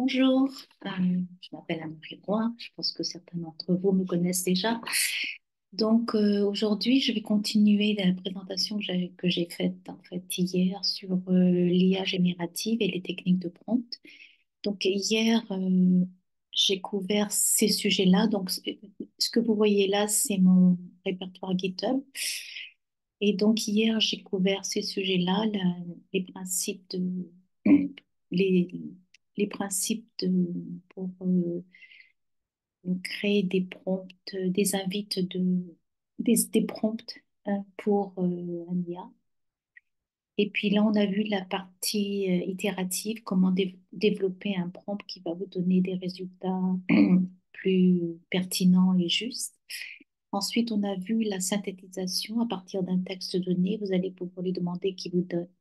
Bonjour, je m'appelle Anne-Marie Roy. Je pense que certains d'entre vous me connaissent déjà. Donc aujourd'hui, je vais continuer la présentation que j'ai faite en fait hier sur l'IA générative et les techniques de prompt. Donc hier, j'ai couvert ces sujets-là. Donc ce que vous voyez là, c'est mon répertoire GitHub. Et donc hier, j'ai couvert ces sujets-là, les principes de les, les principes pour créer des prompts, des invites des prompts pour un IA. Et puis là, on a vu la partie itérative, comment développer un prompt qui va vous donner des résultats plus pertinents et justes. Ensuite, on a vu la synthétisation à partir d'un texte donné. Vous allez pouvoir lui demander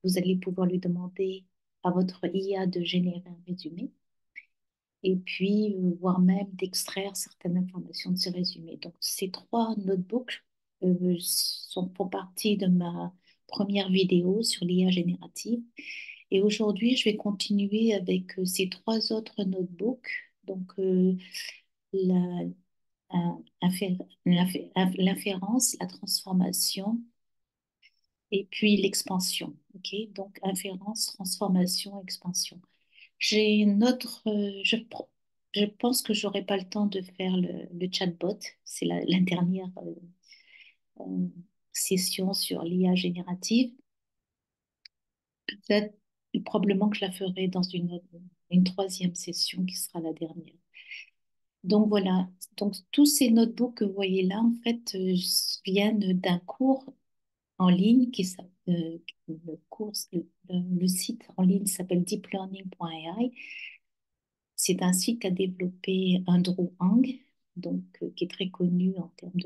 vous allez pouvoir lui demander à votre IA de générer un résumé et puis voire même d'extraire certaines informations de ce résumé. Donc, ces trois notebooks font partie de ma première vidéo sur l'IA générative. Et aujourd'hui, je vais continuer avec ces trois autres notebooks. Donc, la, l'inférence, la transformation et puis l'expansion. OK? Donc, inférence, transformation, expansion. J'ai une autre. Je pense que j'aurai pas le temps de faire le chatbot. C'est la dernière euh, session sur l'IA générative. Peut-être, probablement que je la ferai dans une troisième session qui sera la dernière. Donc voilà. Donc tous ces notebooks que vous voyez là, en fait, viennent d'un cours en ligne le site en ligne s'appelle deeplearning.ai. C'est un site qu'a développé Andrew Ng, donc, qui est très connu en termes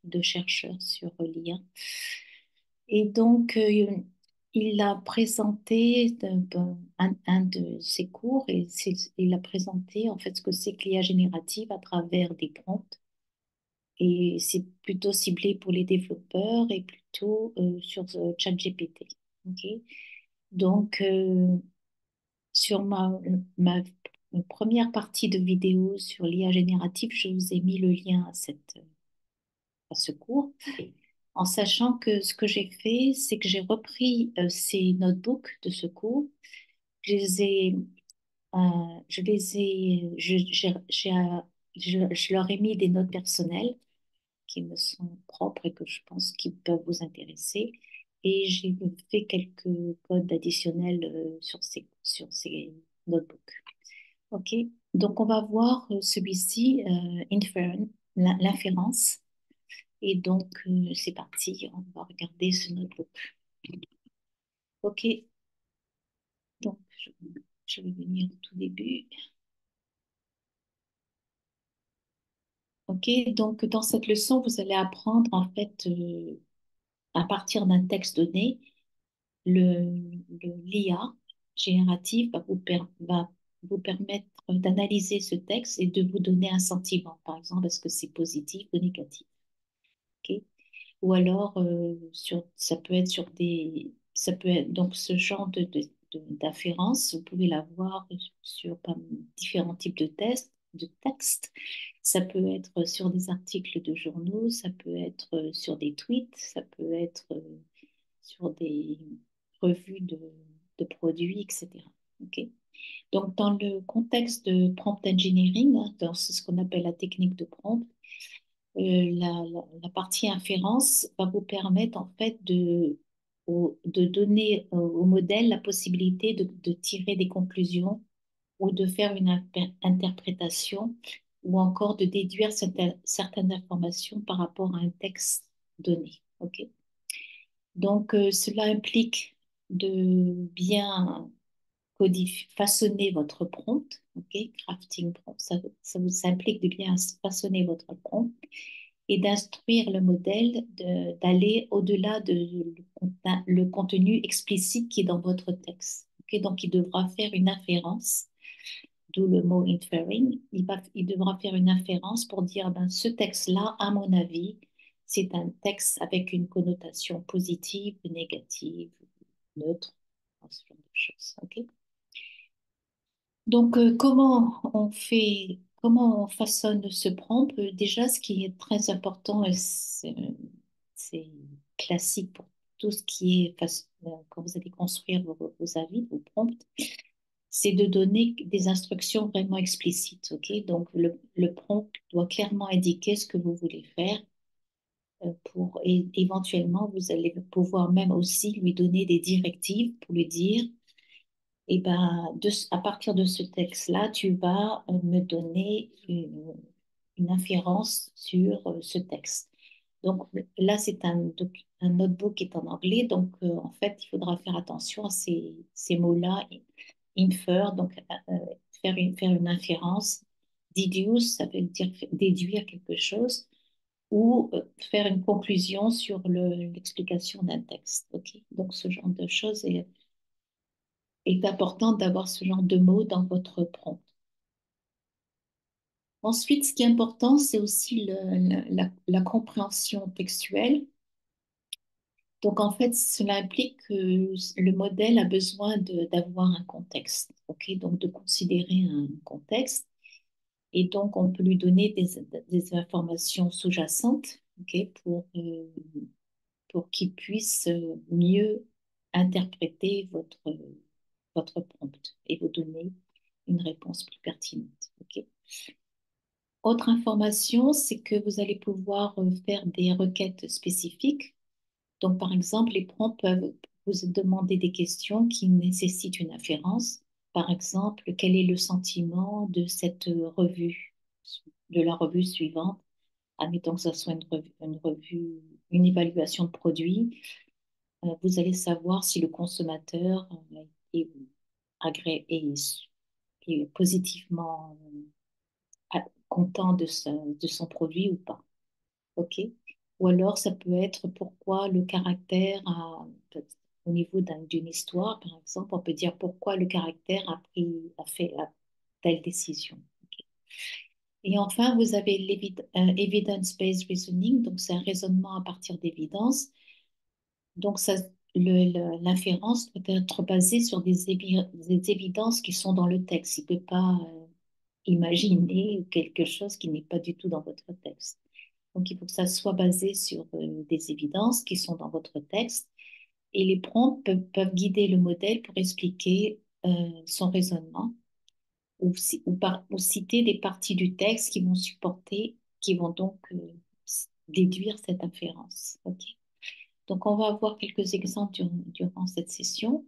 de chercheurs sur l'IA. Et donc, il a présenté un de ses cours et il a présenté en fait ce que c'est que l'IA générative à travers des prompts. Et c'est plutôt ciblé pour les développeurs et plutôt sur ChatGPT. Ok. Donc, sur ma première partie de vidéo sur l'IA générative, je vous ai mis le lien à ce cours, en sachant que ce que j'ai fait, c'est que j'ai repris ces notebooks de ce cours, je les ai, je les ai, je leur ai mis des notes personnelles qui me sont propres et que je pense qu'ils peuvent vous intéresser. Et j'ai fait quelques codes additionnels sur ces notebooks. OK. Donc, on va voir celui-ci, l'inférence. Et donc, c'est parti. On va regarder ce notebook. OK. Donc, je vais venir au tout début. OK. Donc, dans cette leçon, vous allez apprendre, en fait, à partir d'un texte donné, l'IA générative va vous permettre d'analyser ce texte et de vous donner un sentiment. Par exemple, est-ce que c'est positif ou négatif? OK. Ou alors, ça peut être ça peut être, donc ce genre d'afférence, vous pouvez l'avoir sur différents types de textes. Ça peut être sur des articles de journaux, ça peut être sur des tweets, ça peut être sur des revues de produits, etc. OK? Donc, dans le contexte de prompt engineering, hein, dans ce qu'on appelle la technique de prompt, la partie inférence va vous permettre en fait de donner au modèle la possibilité de tirer des conclusions ou de faire une interprétation ou encore de déduire certaines informations par rapport à un texte donné. OK? Donc, cela implique de bien façonner votre prompt, ok, crafting prompt, ça implique de bien façonner votre prompt et d'instruire le modèle d'aller au-delà le contenu explicite qui est dans votre texte. Ok, donc, il devra faire une inférence, d'où le mot inferring. Il devra faire une inférence pour dire, ben, ce texte-là, à mon avis, c'est un texte avec une connotation positive, négative, neutre, ce genre de choses. Ok. Donc, comment on façonne ce prompt? Déjà, ce qui est très important, et c'est classique pour tout ce qui est quand vous allez construire vos avis, vos prompts, c'est de donner des instructions vraiment explicites. Ok? Donc, le prompt doit clairement indiquer ce que vous voulez faire et éventuellement, vous allez pouvoir même aussi lui donner des directives pour lui dire et ben, à partir de ce texte-là, tu vas me donner une inférence sur ce texte. Donc là, c'est un notebook qui est en anglais. Donc en fait, il faudra faire attention à ces mots-là. Infer, donc faire une inférence. Deduce, ça veut dire déduire quelque chose. Ou faire une conclusion sur l'explication d'un texte. Ok. Donc ce genre de choses est important d'avoir ce genre de mots dans votre prompt. Ensuite, ce qui est important, c'est aussi la compréhension textuelle. Donc, en fait, cela implique que le modèle a besoin d'avoir un contexte, ok? Donc, de considérer un contexte. Et donc, on peut lui donner des informations sous-jacentes, ok? Pour qu'il puisse mieux interpréter votre prompt et vous donner une réponse plus pertinente. Ok. Autre information, c'est que vous allez pouvoir faire des requêtes spécifiques. Donc, par exemple, les prompts peuvent vous demander des questions qui nécessitent une inférence. Par exemple, quel est le sentiment de cette revue, de la revue suivante? Admettons que ce soit une évaluation de produit. Vous allez savoir si le consommateur est, est positivement content de son produit ou pas. OK? Ou alors, ça peut être pourquoi le caractère au niveau d'une histoire, par exemple, on peut dire pourquoi le caractère a fait telle décision. OK. Et enfin, vous avez l'evidence-based reasoning, donc c'est un raisonnement à partir d'évidence. Donc, l'inférence peut être basée sur des évidences qui sont dans le texte. Il ne peut pas imaginer quelque chose qui n'est pas du tout dans votre texte. Donc, il faut que ça soit basé sur des évidences qui sont dans votre texte. Et les prompts peuvent guider le modèle pour expliquer son raisonnement ou citer des parties du texte qui vont supporter, qui vont donc déduire cette inférence. OK. Donc, on va avoir quelques exemples durant cette session.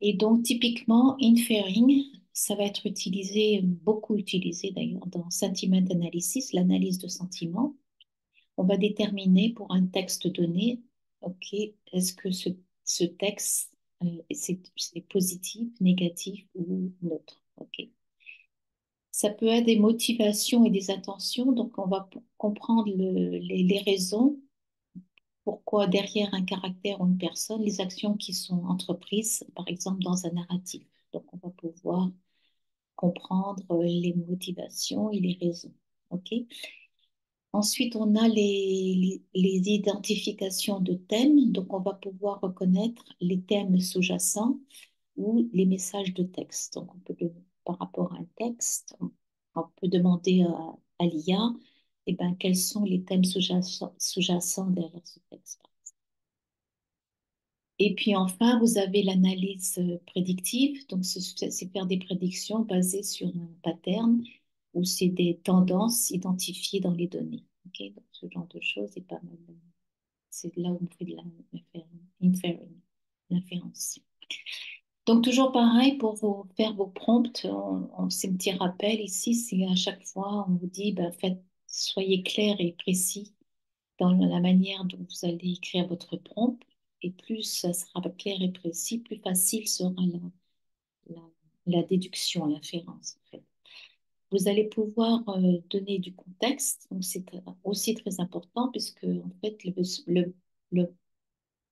Et donc, typiquement, inferring, ça va être utilisé, beaucoup utilisé d'ailleurs dans sentiment analysis, l'analyse de sentiments. On va déterminer pour un texte donné, OK, est-ce que ce texte, c'est positif, négatif ou neutre. OK. Ça peut être des motivations et des intentions, donc on va comprendre les raisons pourquoi derrière un caractère ou une personne, les actions qui sont entreprises, par exemple dans un narratif. Donc on va pouvoir comprendre les motivations et les raisons. OK? Ensuite, on a les identifications de thèmes. Donc, on va pouvoir reconnaître les thèmes sous-jacents ou les messages de texte. Donc, par rapport à un texte, on peut demander à l'IA, eh ben, quels sont les thèmes sous-jacents derrière ce texte. Et puis enfin, vous avez l'analyse prédictive. Donc, c'est faire des prédictions basées sur un pattern ou c'est des tendances identifiées dans les données. Ok. Donc, ce genre de choses est pas mal. C'est là où on fait de l'inférence. Donc, toujours pareil, pour faire vos prompts, ces petits rappels ici, c'est à chaque fois, on vous dit, ben, soyez clair et précis dans la manière dont vous allez écrire votre prompt. Et plus ça sera clair et précis, plus facile sera la, la déduction, l'inférence, en fait. Vous allez pouvoir donner du contexte, donc c'est aussi très important puisque en fait, le-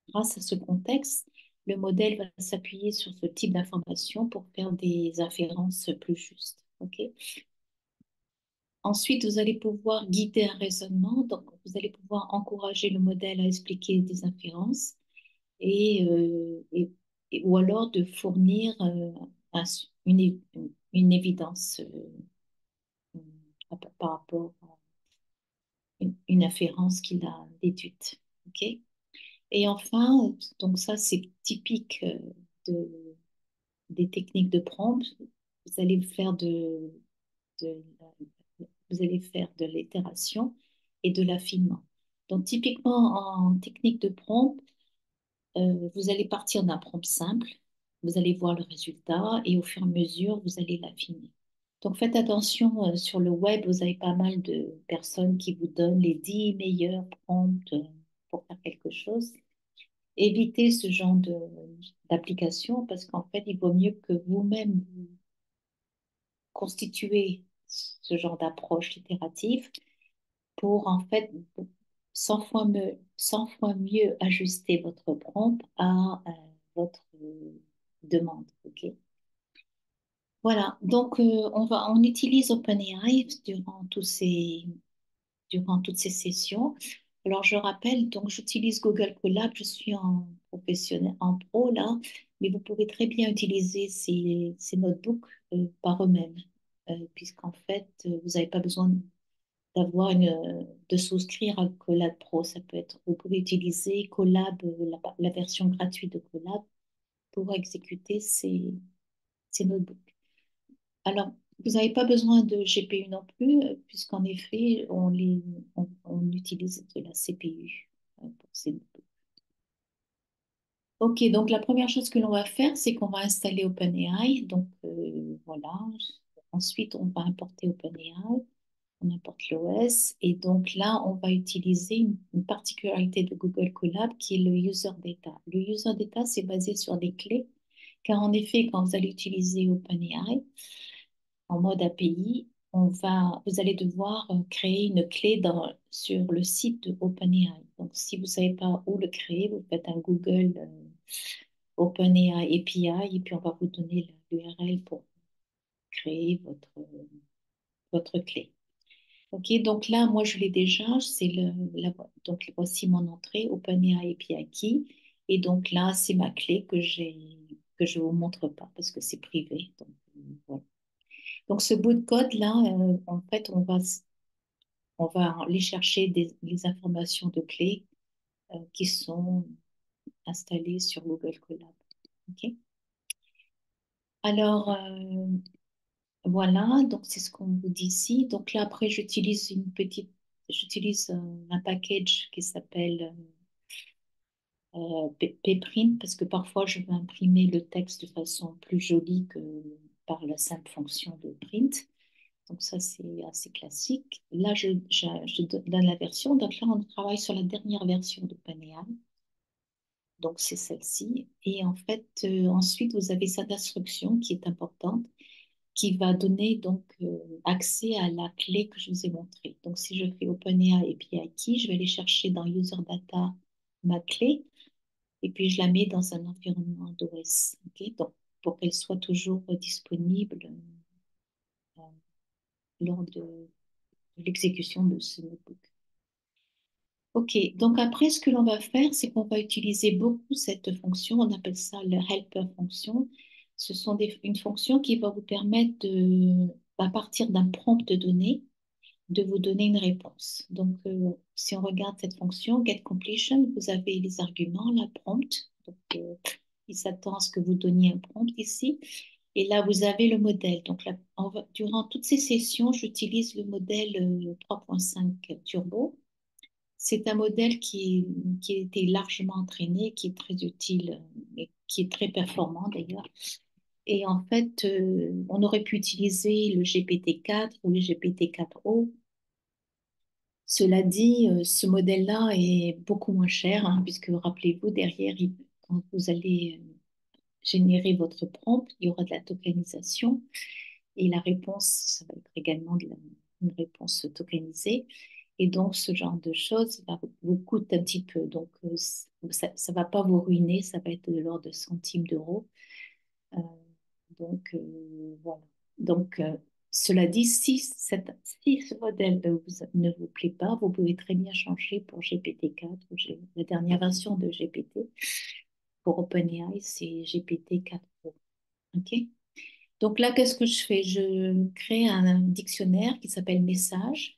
grâce à ce contexte, le modèle va s'appuyer sur ce type d'information pour faire des inférences plus justes. Ok. Ensuite, vous allez pouvoir guider un raisonnement, donc vous allez pouvoir encourager le modèle à expliquer des inférences et ou alors de fournir un- une évidence par rapport à une inférence qu'il a déduite. OK? Et enfin, donc ça, c'est typique de, des techniques de prompt. Vous allez faire de, vous allez faire de l'itération et de l'affinement. Donc, typiquement, en technique de prompt, vous allez partir d'un prompt simple, vous allez voir le résultat et au fur et à mesure, vous allez l'affiner. Donc faites attention, sur le web, vous avez pas mal de personnes qui vous donnent les 10 meilleurs prompts pour faire quelque chose. Évitez ce genre d'application parce qu'en fait, il vaut mieux que vous-même vous constituez ce genre d'approche itérative pour en fait 100 fois mieux ajuster votre prompt à votre demande. Ok. Voilà, donc on utilise OpenAI durant toutes ces sessions. Alors je rappelle, donc j'utilise Google Colab, je suis en professionnel, en pro là, mais vous pouvez très bien utiliser ces notebooks par eux-mêmes, puisqu'en fait vous n'avez pas besoin de souscrire à Colab Pro. Ça peut être, vous pouvez utiliser Colab, la version gratuite de Colab pour exécuter ces notebooks. Alors, vous n'avez pas besoin de GPU non plus, puisqu'en effet, on utilise de la CPU pour ces notebooks. Ok, donc la première chose que l'on va faire, c'est qu'on va installer OpenAI. Donc voilà. Ensuite, on va importer OpenAI. On importe l'OS et donc là, on va utiliser une particularité de Google Colab qui est le user data. Le user data, c'est basé sur des clés, car en effet, quand vous allez utiliser OpenAI en mode API, vous allez devoir créer une clé sur le site de OpenAI. Donc, si vous ne savez pas où le créer, vous faites un Google OpenAI API et puis on va vous donner l'URL pour créer votre clé. Ok, donc là, moi, je l'ai déjà. Donc, voici mon entrée, OpenAI API Key. Et donc là, c'est ma clé que je ne vous montre pas parce que c'est privé. Donc, voilà. Donc, ce bout de code-là, en fait, on va aller chercher les informations de clés qui sont installées sur Google Colab. Ok. Alors, voilà, donc c'est ce qu'on vous dit ici. Donc là, après, j'utilise un package qui s'appelle Pprint parce que parfois je veux imprimer le texte de façon plus jolie que par la simple fonction de print. Donc ça, c'est assez classique. Là, je donne la version. Donc là, on travaille sur la dernière version de Panéa. Donc c'est celle-ci. Et en fait, ensuite, vous avez cette instruction qui est importante qui va donner donc accès à la clé que je vous ai montrée. Donc, si je fais OpenAI et API Key, je vais aller chercher dans User Data ma clé et puis je la mets dans un environnement d'OS. Ok. Donc, pour qu'elle soit toujours disponible euh, lors de l'exécution de ce notebook. Ok, donc après, ce que l'on va faire, c'est qu'on va utiliser beaucoup cette fonction. On appelle ça le helper fonction. Ce sont une fonction qui va vous permettre à partir d'un prompt de données, de vous donner une réponse. Donc, si on regarde cette fonction get completion, vous avez les arguments, la prompt. Donc, il s'attend à ce que vous donniez un prompt ici. Et là, vous avez le modèle. Donc, là, durant toutes ces sessions, j'utilise le modèle 3.5 Turbo. C'est un modèle qui a été largement entraîné, qui est très utile et qui est très performant d'ailleurs. Et en fait, on aurait pu utiliser le GPT-4 ou le GPT-4o. Cela dit, ce modèle-là est beaucoup moins cher, hein, puisque rappelez-vous, derrière, quand vous allez générer votre prompt, il y aura de la tokenisation et la réponse, ça va être également une réponse tokenisée. Et donc, ce genre de choses vous coûte un petit peu. Donc, ça ne va pas vous ruiner, ça va être de l'ordre de centimes d'euros. Euh, donc, voilà. Donc, cela dit, si ce modèle ne vous plaît pas, vous pouvez très bien changer pour GPT-4 ou la dernière version de GPT. Pour OpenAI, c'est GPT-4 Pro. OK? Donc là, qu'est-ce que je fais? Je crée un dictionnaire qui s'appelle Message.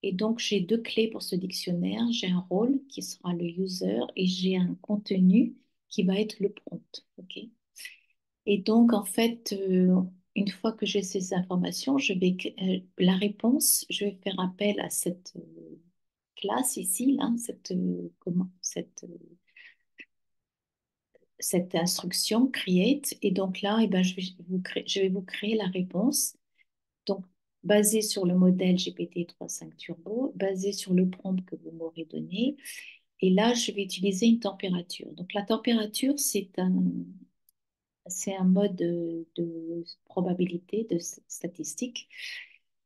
Et donc, j'ai deux clés pour ce dictionnaire. J'ai un rôle qui sera le user et j'ai un contenu qui va être le prompt. OK? Et donc, en fait, une fois que j'ai ces informations, la réponse, je vais faire appel à cette classe ici, là, cette instruction create. Et donc là, eh ben, je vais vous créer la réponse. Donc, basée sur le modèle GPT-3.5 Turbo, basée sur le prompt que vous m'aurez donné. Et là, je vais utiliser une température. Donc, la température, c'est un mode de probabilité, statistique,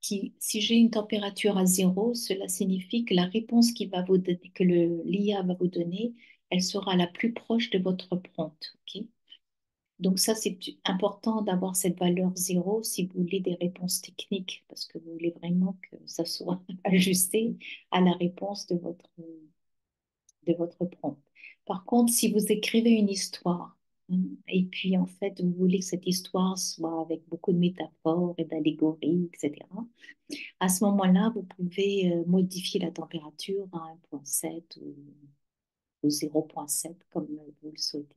qui, si j'ai une température à zéro, cela signifie que la réponse que l'IA va vous donner, elle sera la plus proche de votre prompt. Ok. Donc ça, c'est important d'avoir cette valeur zéro si vous voulez des réponses techniques, parce que vous voulez vraiment que ça soit ajusté à la réponse de votre prompt. Par contre, si vous écrivez une histoire, et puis en fait, vous voulez que cette histoire soit avec beaucoup de métaphores et d'allégories, etc., à ce moment-là, vous pouvez modifier la température à 1,7 ou 0,7 comme vous le souhaitez.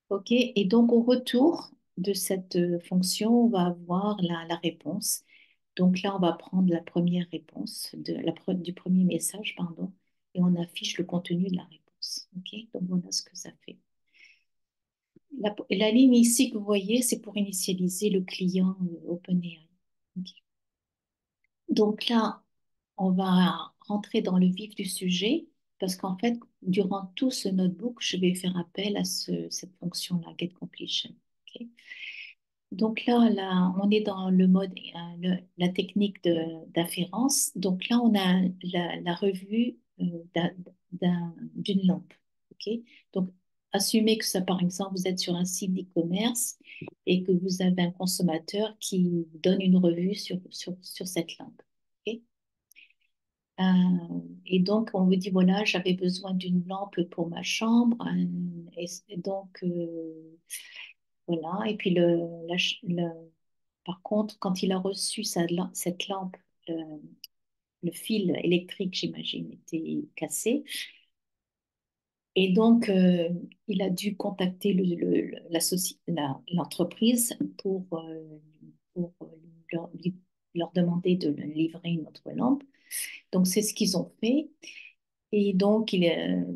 OK, et donc au retour de cette fonction, on va avoir la réponse. Donc là, on va prendre la première réponse du premier message, pardon, et on affiche le contenu de la réponse. OK, donc voilà ce que ça fait. La ligne ici que vous voyez, c'est pour initialiser le client OpenAI. OK. Donc là, on va rentrer dans le vif du sujet parce qu'en fait, durant tout ce notebook, je vais faire appel à cette fonction-là, getCompletion. OK. Donc là, on est dans le mode, la technique d'afférence. Donc là, on a la revue d'une lampe. OK? Donc, assumez que ça, par exemple, vous êtes sur un site d'e-commerce et que vous avez un consommateur qui vous donne une revue sur cette lampe. OK. Euh, et donc, on vous dit, voilà, j'avais besoin d'une lampe pour ma chambre. Et donc, voilà. Et puis, par contre, quand il a reçu cette lampe, le, le fil électrique, j'imagine, était cassé. Et donc, il a dû contacter l'entreprise pour leur demander de livrer une autre lampe. Donc, c'est ce qu'ils ont fait. Et donc,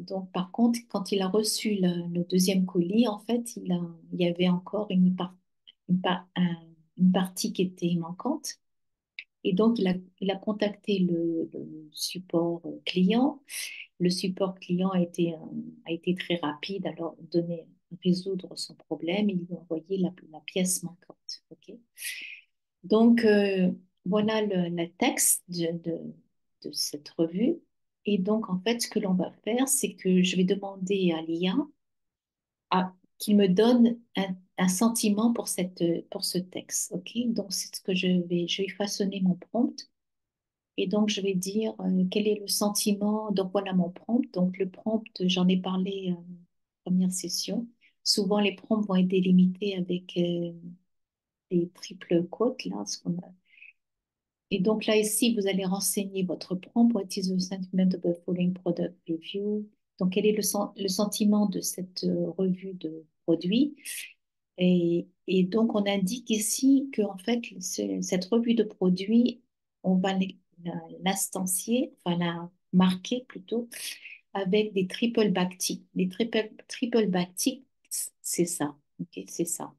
donc, par contre, quand il a reçu le deuxième colis, en fait, il y avait encore une, par- un- une partie qui était manquante. Et donc, il a contacté le support client. Le support client a été très rapide à leur résoudre son problème. Ils lui ont envoyé la pièce manquante. OK. Donc, voilà le texte de cette revue. Et donc, en fait, ce que l'on va faire, c'est que je vais demander à l'IA qu'il me donne un sentiment pour ce texte. OK? Donc, c'est ce que je vais façonner mon prompt. Et donc, je vais dire quel est le sentiment. Donc, voilà mon prompt. Donc, le prompt, j'en ai parlé en première session. Souvent, les prompts vont être délimités avec des triples quotes, là, ce qu'on a. Et donc là, ici, vous allez renseigner votre prompt. What is the sentiment of the following product review? Donc, quel est le sentiment de cette revue de produit? Et donc, on indique ici que, en fait, cette revue de produit, on va l'instancier, enfin la marquer plutôt, avec des triple backticks. Les triple backticks, c'est ça. Ok, c'est ça.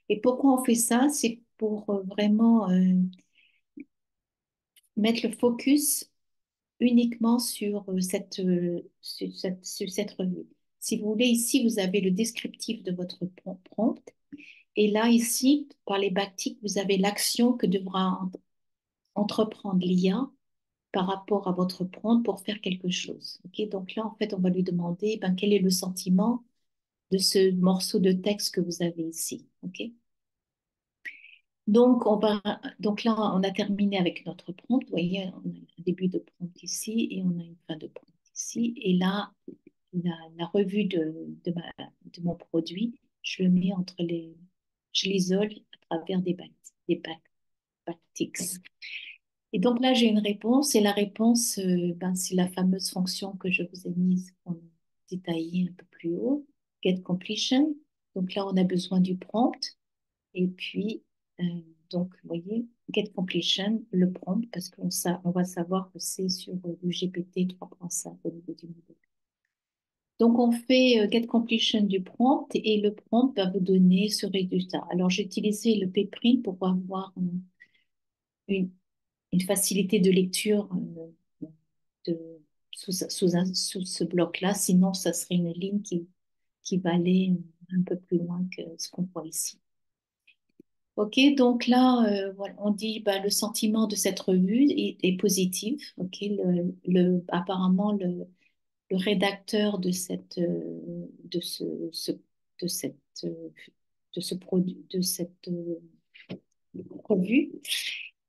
Et pourquoi on fait ça? C'est pour vraiment mettre le focus uniquement sur cette revue. Si vous voulez, ici, vous avez le descriptif de votre prompt. Et là, ici, par les backticks, vous avez l'action que devra entreprendre l'IA par rapport à votre prompt pour faire quelque chose. Ok. Donc là, en fait, on va lui demander ben, quel est le sentiment de ce morceau de texte que vous avez ici. Ok. Donc là, on a terminé avec notre prompt. Vous voyez, on a un début de prompt ici et on a une fin de prompt ici. Et là, la revue de mon produit, je le mets je l'isole travers des backticks. Et donc là, j'ai une réponse, et la réponse, ben, c'est la fameuse fonction que je vous ai mise, en détaillée un peu plus haut, get completion. Donc là, on a besoin du prompt, et puis, euh, donc, vous voyez, get completion, le prompt, parce on va savoir que c'est sur du GPT 3.5 au niveau du modèle. Donc, on fait get completion du prompt, et le prompt va vous donner ce résultat. Alors, j'ai utilisé le pprint pour avoir une, une facilité de lecture de, sous ce bloc-là. Sinon, ça serait une ligne qui va aller un peu plus loin que ce qu'on voit ici. Ok, donc là, voilà, on dit bah, le sentiment de cette revue est positif. Ok, apparemment, le rédacteur de de de cette, euh, de ce produit, de cette revue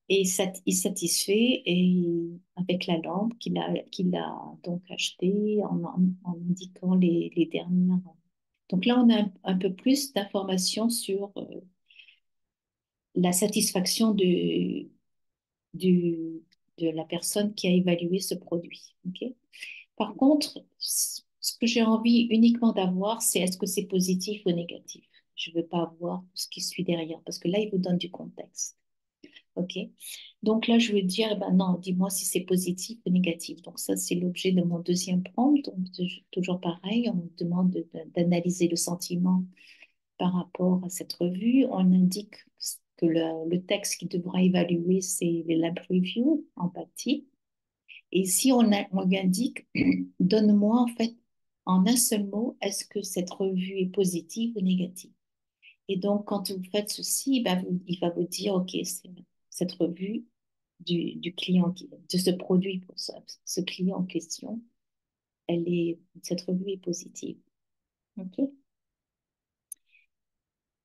est satisfait et avec la lampe qu'il a donc achetée en indiquant les dernières. Donc là, on a un peu plus d'informations sur la satisfaction du, de la personne qui a évalué ce produit. Ok. Par contre, ce que j'ai envie uniquement d'avoir, c'est est-ce que c'est positif ou négatif. Je ne veux pas voir ce qui suit derrière, parce que là, il vous donne du contexte. OK? Donc là, je veux dire, eh ben non, dis-moi si c'est positif ou négatif. Donc ça, c'est l'objet de mon deuxième prompt. Donc, toujours pareil, on me demande d'analyser le sentiment par rapport à cette revue. On indique que le texte qui devra évaluer, c'est la preview en partie. Et si on lui indique, donne-moi en fait en un seul mot, est-ce que cette revue est positive ou négative? Et donc, quand vous faites ceci, ben, il va vous dire, OK, cette revue du client, de ce produit pour ce client en question, cette revue est positive. OK?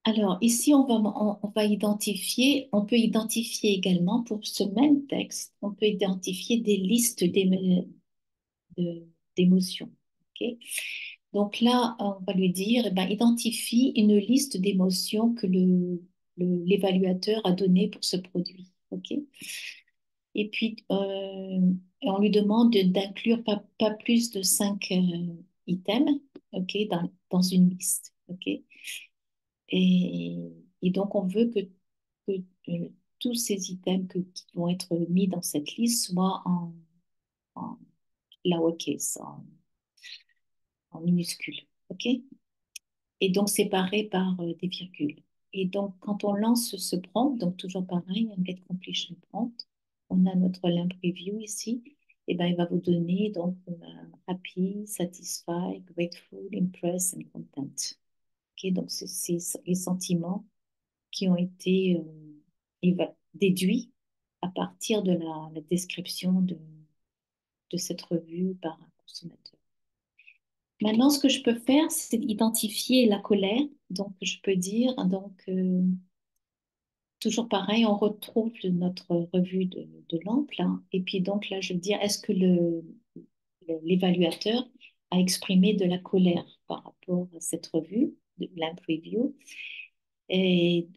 Alors, ici, on va identifier, on peut identifier également pour ce même texte, on peut identifier des listes d'émotions. OK? Donc là, on va lui dire, eh ben, identifie une liste d'émotions que l'évaluateur a donné pour ce produit. OK? Et puis, on lui demande d'inclure pas plus de 5 items, OK, dans une liste. OK? Et, et donc, on veut que tous ces items qui vont être mis dans cette liste soient en lowercase, en minuscule. OK? Et donc séparés par des virgules. Et donc, quand on lance ce prompt, donc toujours pareil, un get completion prompt, on a notre limp preview ici, et ben il va vous donner donc happy, satisfied, grateful, impressed and content. Ok, donc c'est les sentiments qui ont été déduits à partir de la description de cette revue par un consommateur. Maintenant, ce que je peux faire, c'est identifier la colère. Donc, je peux dire, donc, toujours pareil, on retrouve notre revue de lampe, là. Et puis, donc, là, je veux dire, est-ce que l'évaluateur a exprimé de la colère par rapport à cette revue, de lamp review? Et,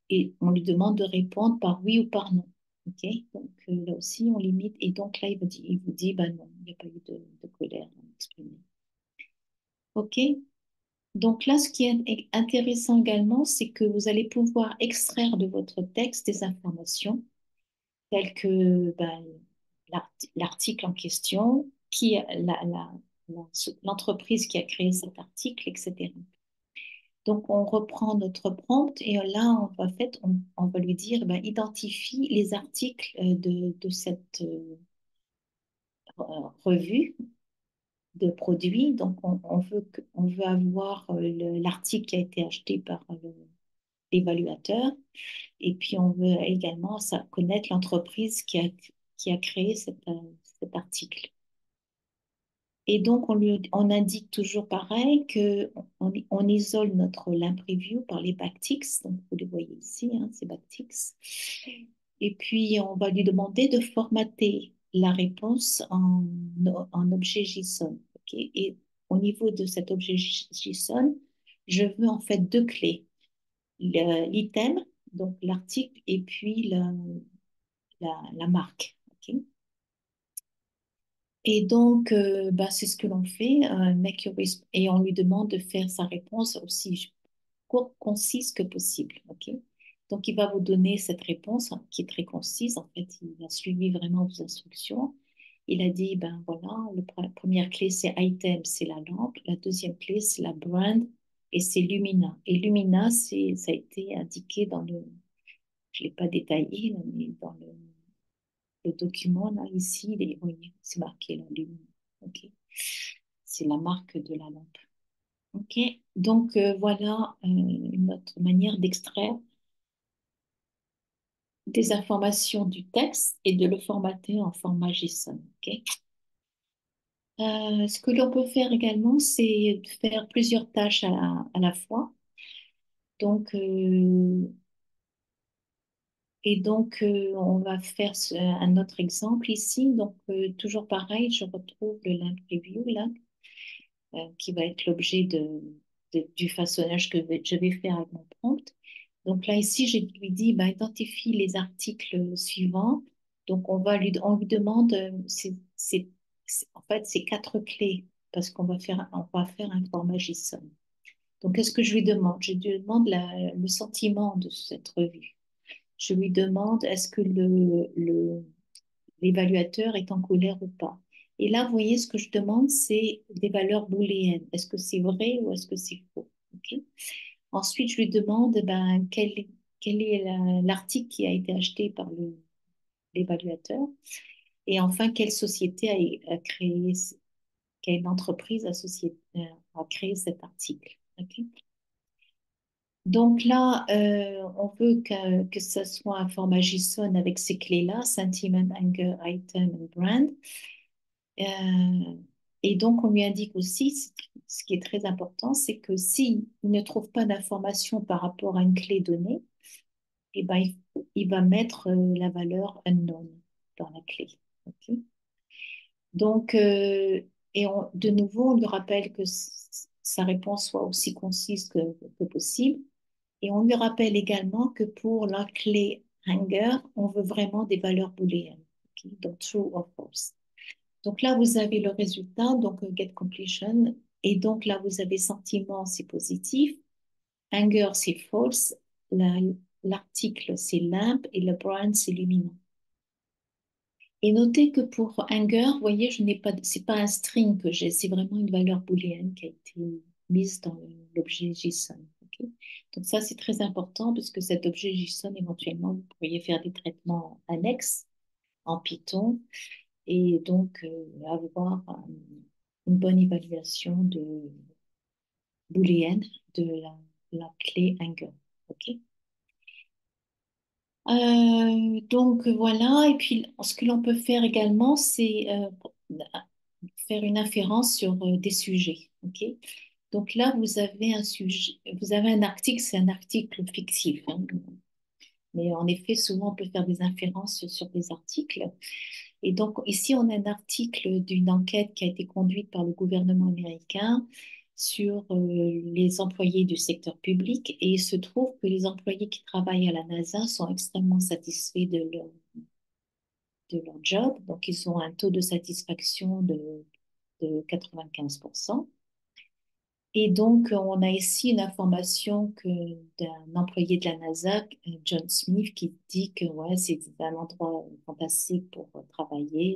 et on lui demande de répondre par oui ou par non. OK? Donc, là aussi, on limite. Et donc, là, il vous dit, bah non, il n'y a pas eu de colère exprimée. OK? Donc là, ce qui est intéressant également, c'est que vous allez pouvoir extraire de votre texte des informations telles que ben, l'article en question, l'entreprise qui a créé cet article, etc. Donc, on reprend notre prompt et là, on va lui dire, ben, identifie les articles de cette revue de produits. Donc, on veut avoir l'article qui a été acheté par l'évaluateur. Et puis, on veut également connaître l'entreprise qui a créé cet article. Et donc, on indique toujours pareil que on isole notre limp preview par les backticks. Donc, vous les voyez ici, hein, ces backticks. Et puis, on va lui demander de formater la réponse en objet JSON. Ok. Et au niveau de cet objet JSON, je veux en fait deux clés. L'item, donc l'article et puis la marque. Ok. Et donc, bah, c'est ce que l'on fait, et on lui demande de faire sa réponse aussi courte, concise que possible. Ok. Donc, il va vous donner cette réponse hein, qui est très concise. En fait, il a suivi vraiment vos instructions. Il a dit, ben voilà, la première clé, c'est item, c'est la lampe. La deuxième clé, c'est la brand et c'est Lumina. Et Lumina, ça a été indiqué dans je ne l'ai pas détaillé, là, mais dans le document, là, ici, oui, c'est marqué là, Lumina. Ok. C'est la marque de la lampe. Ok. Donc, voilà une autre manière d'extraire des informations du texte et de le formater en format JSON. Ok. Ce que l'on peut faire également, c'est de faire plusieurs tâches à la fois. Donc, on va faire un autre exemple ici. Donc, toujours pareil, je retrouve le link preview là, qui va être l'objet du façonnage que je vais faire avec mon prompt. Donc là, ici, je lui dis, bah, identifie les articles suivants. Donc, on lui demande, en fait, c'est quatre clés parce on va faire un format JSON. Donc, qu'est-ce que je lui demande? Je lui demande le sentiment de cette revue. Je lui demande, est-ce que l'évaluateur est en colère ou pas? Et là, vous voyez, ce que je demande, c'est des valeurs booléennes. Est-ce que c'est vrai ou est-ce que c'est faux? Ok. Ensuite, je lui demande ben, quel est l'article qui a été acheté par l'évaluateur. Et enfin, quelle société a créé, quelle entreprise a créé cet article. Ok. Donc là, on veut que ce soit un format JSON avec ces clés-là, sentiment, anger, item and brand. Euh, et donc, on lui indique aussi, ce qui est très important, c'est que s'il ne trouve pas d'information par rapport à une clé donnée, eh ben, il va mettre la valeur unknown dans la clé. Ok. Donc, de nouveau, on lui rappelle que sa réponse soit aussi concise que possible. Et on lui rappelle également que pour la clé hanger, on veut vraiment des valeurs booléennes. Ok. Donc, true or false. Donc là, vous avez le résultat, donc get completion. Et donc là, vous avez sentiment, c'est positif. Anger, c'est false. La- L'article, c'est lamp. Et le brand, c'est lumineux. Et notez que pour anger, vous voyez, c'est pas un string que j'ai, c'est vraiment une valeur booléenne qui a été mise dans l'objet JSON. Ok. Donc ça, c'est très important parce que cet objet JSON, éventuellement, vous pourriez faire des traitements annexes en Python et donc avoir une bonne évaluation booléenne de la clé Anger. Ok. Donc voilà, et puis ce que l'on peut faire également, c'est faire une inférence sur des sujets. Ok. Donc là, vous avez un sujet, vous avez un article, c'est un article fictif, hein. Mais en effet, souvent, on peut faire des inférences sur des articles. Et donc, ici, on a un article d'une enquête qui a été conduite par le gouvernement américain sur les employés du secteur public. Et il se trouve que les employés qui travaillent à la NASA sont extrêmement satisfaits de leur job. Donc, ils ont un taux de satisfaction de 95%. Et donc, on a ici une information d'un employé de la NASA, John Smith, qui dit que ouais, c'est un endroit fantastique pour travailler,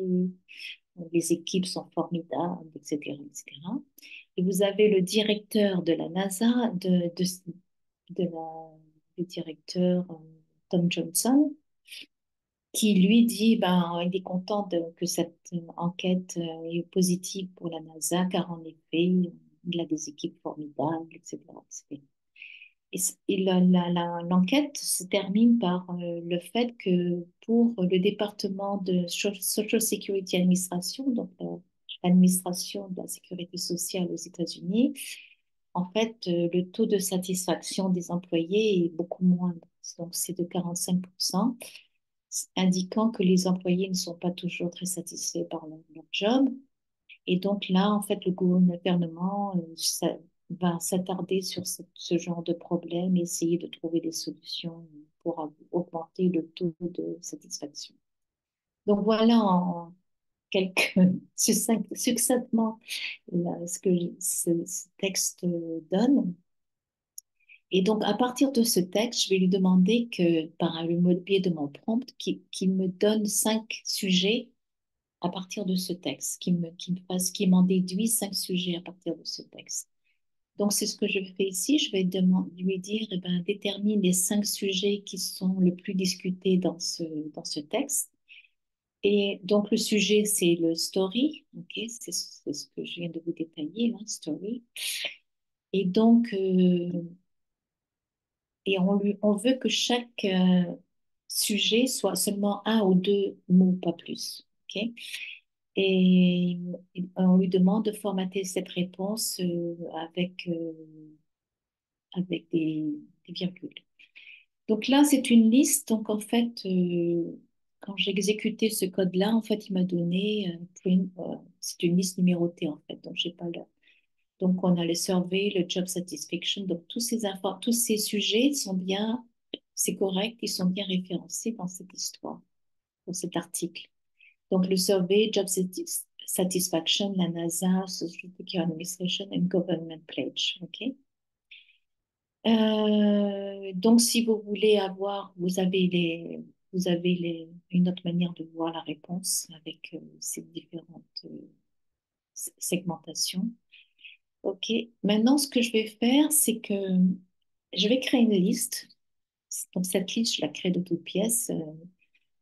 les équipes sont formidables, etc., etc. Et vous avez le directeur de la NASA, le directeur Tom Johnson, qui lui dit ben, il est content que cette enquête est positive pour la NASA, car en effet, il a des équipes formidables, etc., etc. Et l'enquête se termine par le fait que pour le département de Social Security Administration, donc l'administration de la sécurité sociale aux États-Unis, en fait, le taux de satisfaction des employés est beaucoup moindre. Donc, c'est de 45%, indiquant que les employés ne sont pas toujours très satisfaits par leur job. Et donc là, en fait, le gouvernement va s'attarder sur ce genre de problème et essayer de trouver des solutions pour augmenter le taux de satisfaction. Donc voilà en quelques succinctement ce que ce texte donne. Et donc, à partir de ce texte, je vais lui demander que, par le biais de mon prompt, qu'il me donne 5 sujets à partir de ce texte, qu'il m'en déduise 5 sujets à partir de ce texte. Donc, c'est ce que je fais ici. Je vais lui dire, eh ben, détermine les 5 sujets qui sont le plus discutés dans ce texte. Et donc, le sujet, c'est le story. OK, c'est ce que je viens de vous détailler, là, story. Et donc, on veut que chaque sujet soit seulement 1 ou 2 mots, pas plus. OK? Et on lui demande de formater cette réponse avec des virgules. Donc là, c'est une liste. Donc en fait, quand j'ai exécuté ce code-là, en fait, il m'a donné c'est une liste numérotée en fait. Donc j'ai pas le. Donc on a le survey, le job satisfaction. Donc tous ces sujets sont bien, c'est correct, ils sont bien référencés dans cette histoire, dans cet article. Donc le survey, satisfaction, la NASA, Social Security Administration and Government Pledge. OK? Donc, si vous voulez vous avez une autre manière de voir la réponse avec ces différentes segmentations. OK. Maintenant, ce que je vais faire, c'est que je vais créer une liste. Donc, cette liste, je la crée de toutes pièces.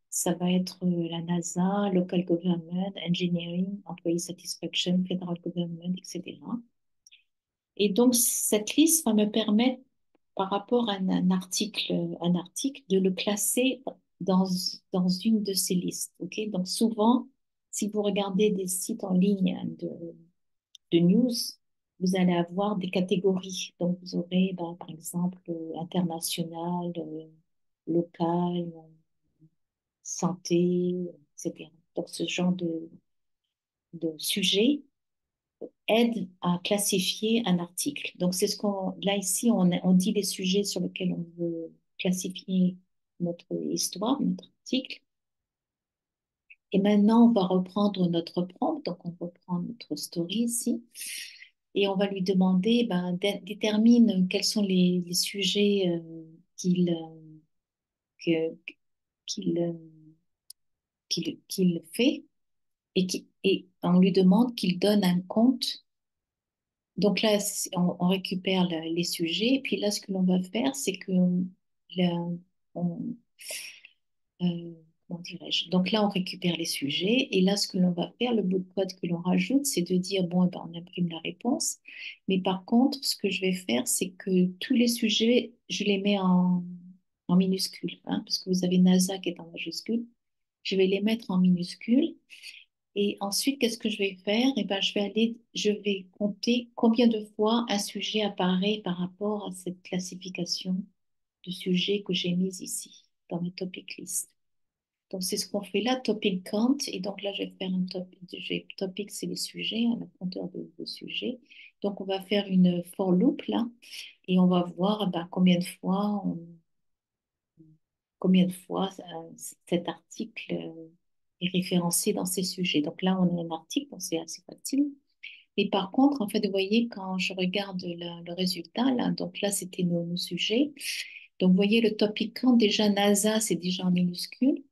Ça va être la NASA, Local Government, Engineering, Employee Satisfaction, Federal Government, etc. Et donc, cette liste va me permettre, par rapport à un article, de le classer dans une de ces listes. OK? Donc, souvent, si vous regardez des sites en ligne de news, vous allez avoir des catégories. Donc, vous aurez, ben, par exemple, international, local, santé, etc. Donc, ce genre de sujet aide à classifier un article. Donc, c'est là, ici, on dit les sujets sur lesquels on veut classifier notre histoire, notre article. Et maintenant, on va reprendre notre prompt. Donc, on reprend notre story ici. Et on va lui demander, ben, détermine quels sont les sujets que- qu'il qu'il fait et on lui demande qu'il donne un compte. Donc là, on récupère les sujets. Et puis là, ce que l'on va faire, c'est que on, euh, comment dirais-je? Donc là, on récupère les sujets. Et là, ce que l'on va faire, le bout de code que l'on rajoute, c'est de dire, bon, eh ben, on imprime la réponse. Mais par contre, ce que je vais faire, c'est que tous les sujets, je les mets en minuscules, hein, parce que vous avez NASA qui est en majuscule. Je vais les mettre en minuscules. Et ensuite, qu'est-ce que je vais faire? Eh ben, je vais compter combien de fois un sujet apparaît par rapport à cette classification de sujets que j'ai mise ici, dans mes topic list. Donc, c'est ce qu'on fait là, topic count. Et donc là, je vais faire topic, c'est les sujets, un compteur de sujets. Donc, on va faire une for loop là, et on va voir eh ben, combien de fois cet article est référencé dans ces sujets. Donc là, on a un article, donc c'est assez facile. Et par contre, en fait, vous voyez, quand je regarde le résultat, là, donc là, c'était nos sujets. Donc, vous voyez, le topic count, déjà, NASA, c'est déjà en minuscule.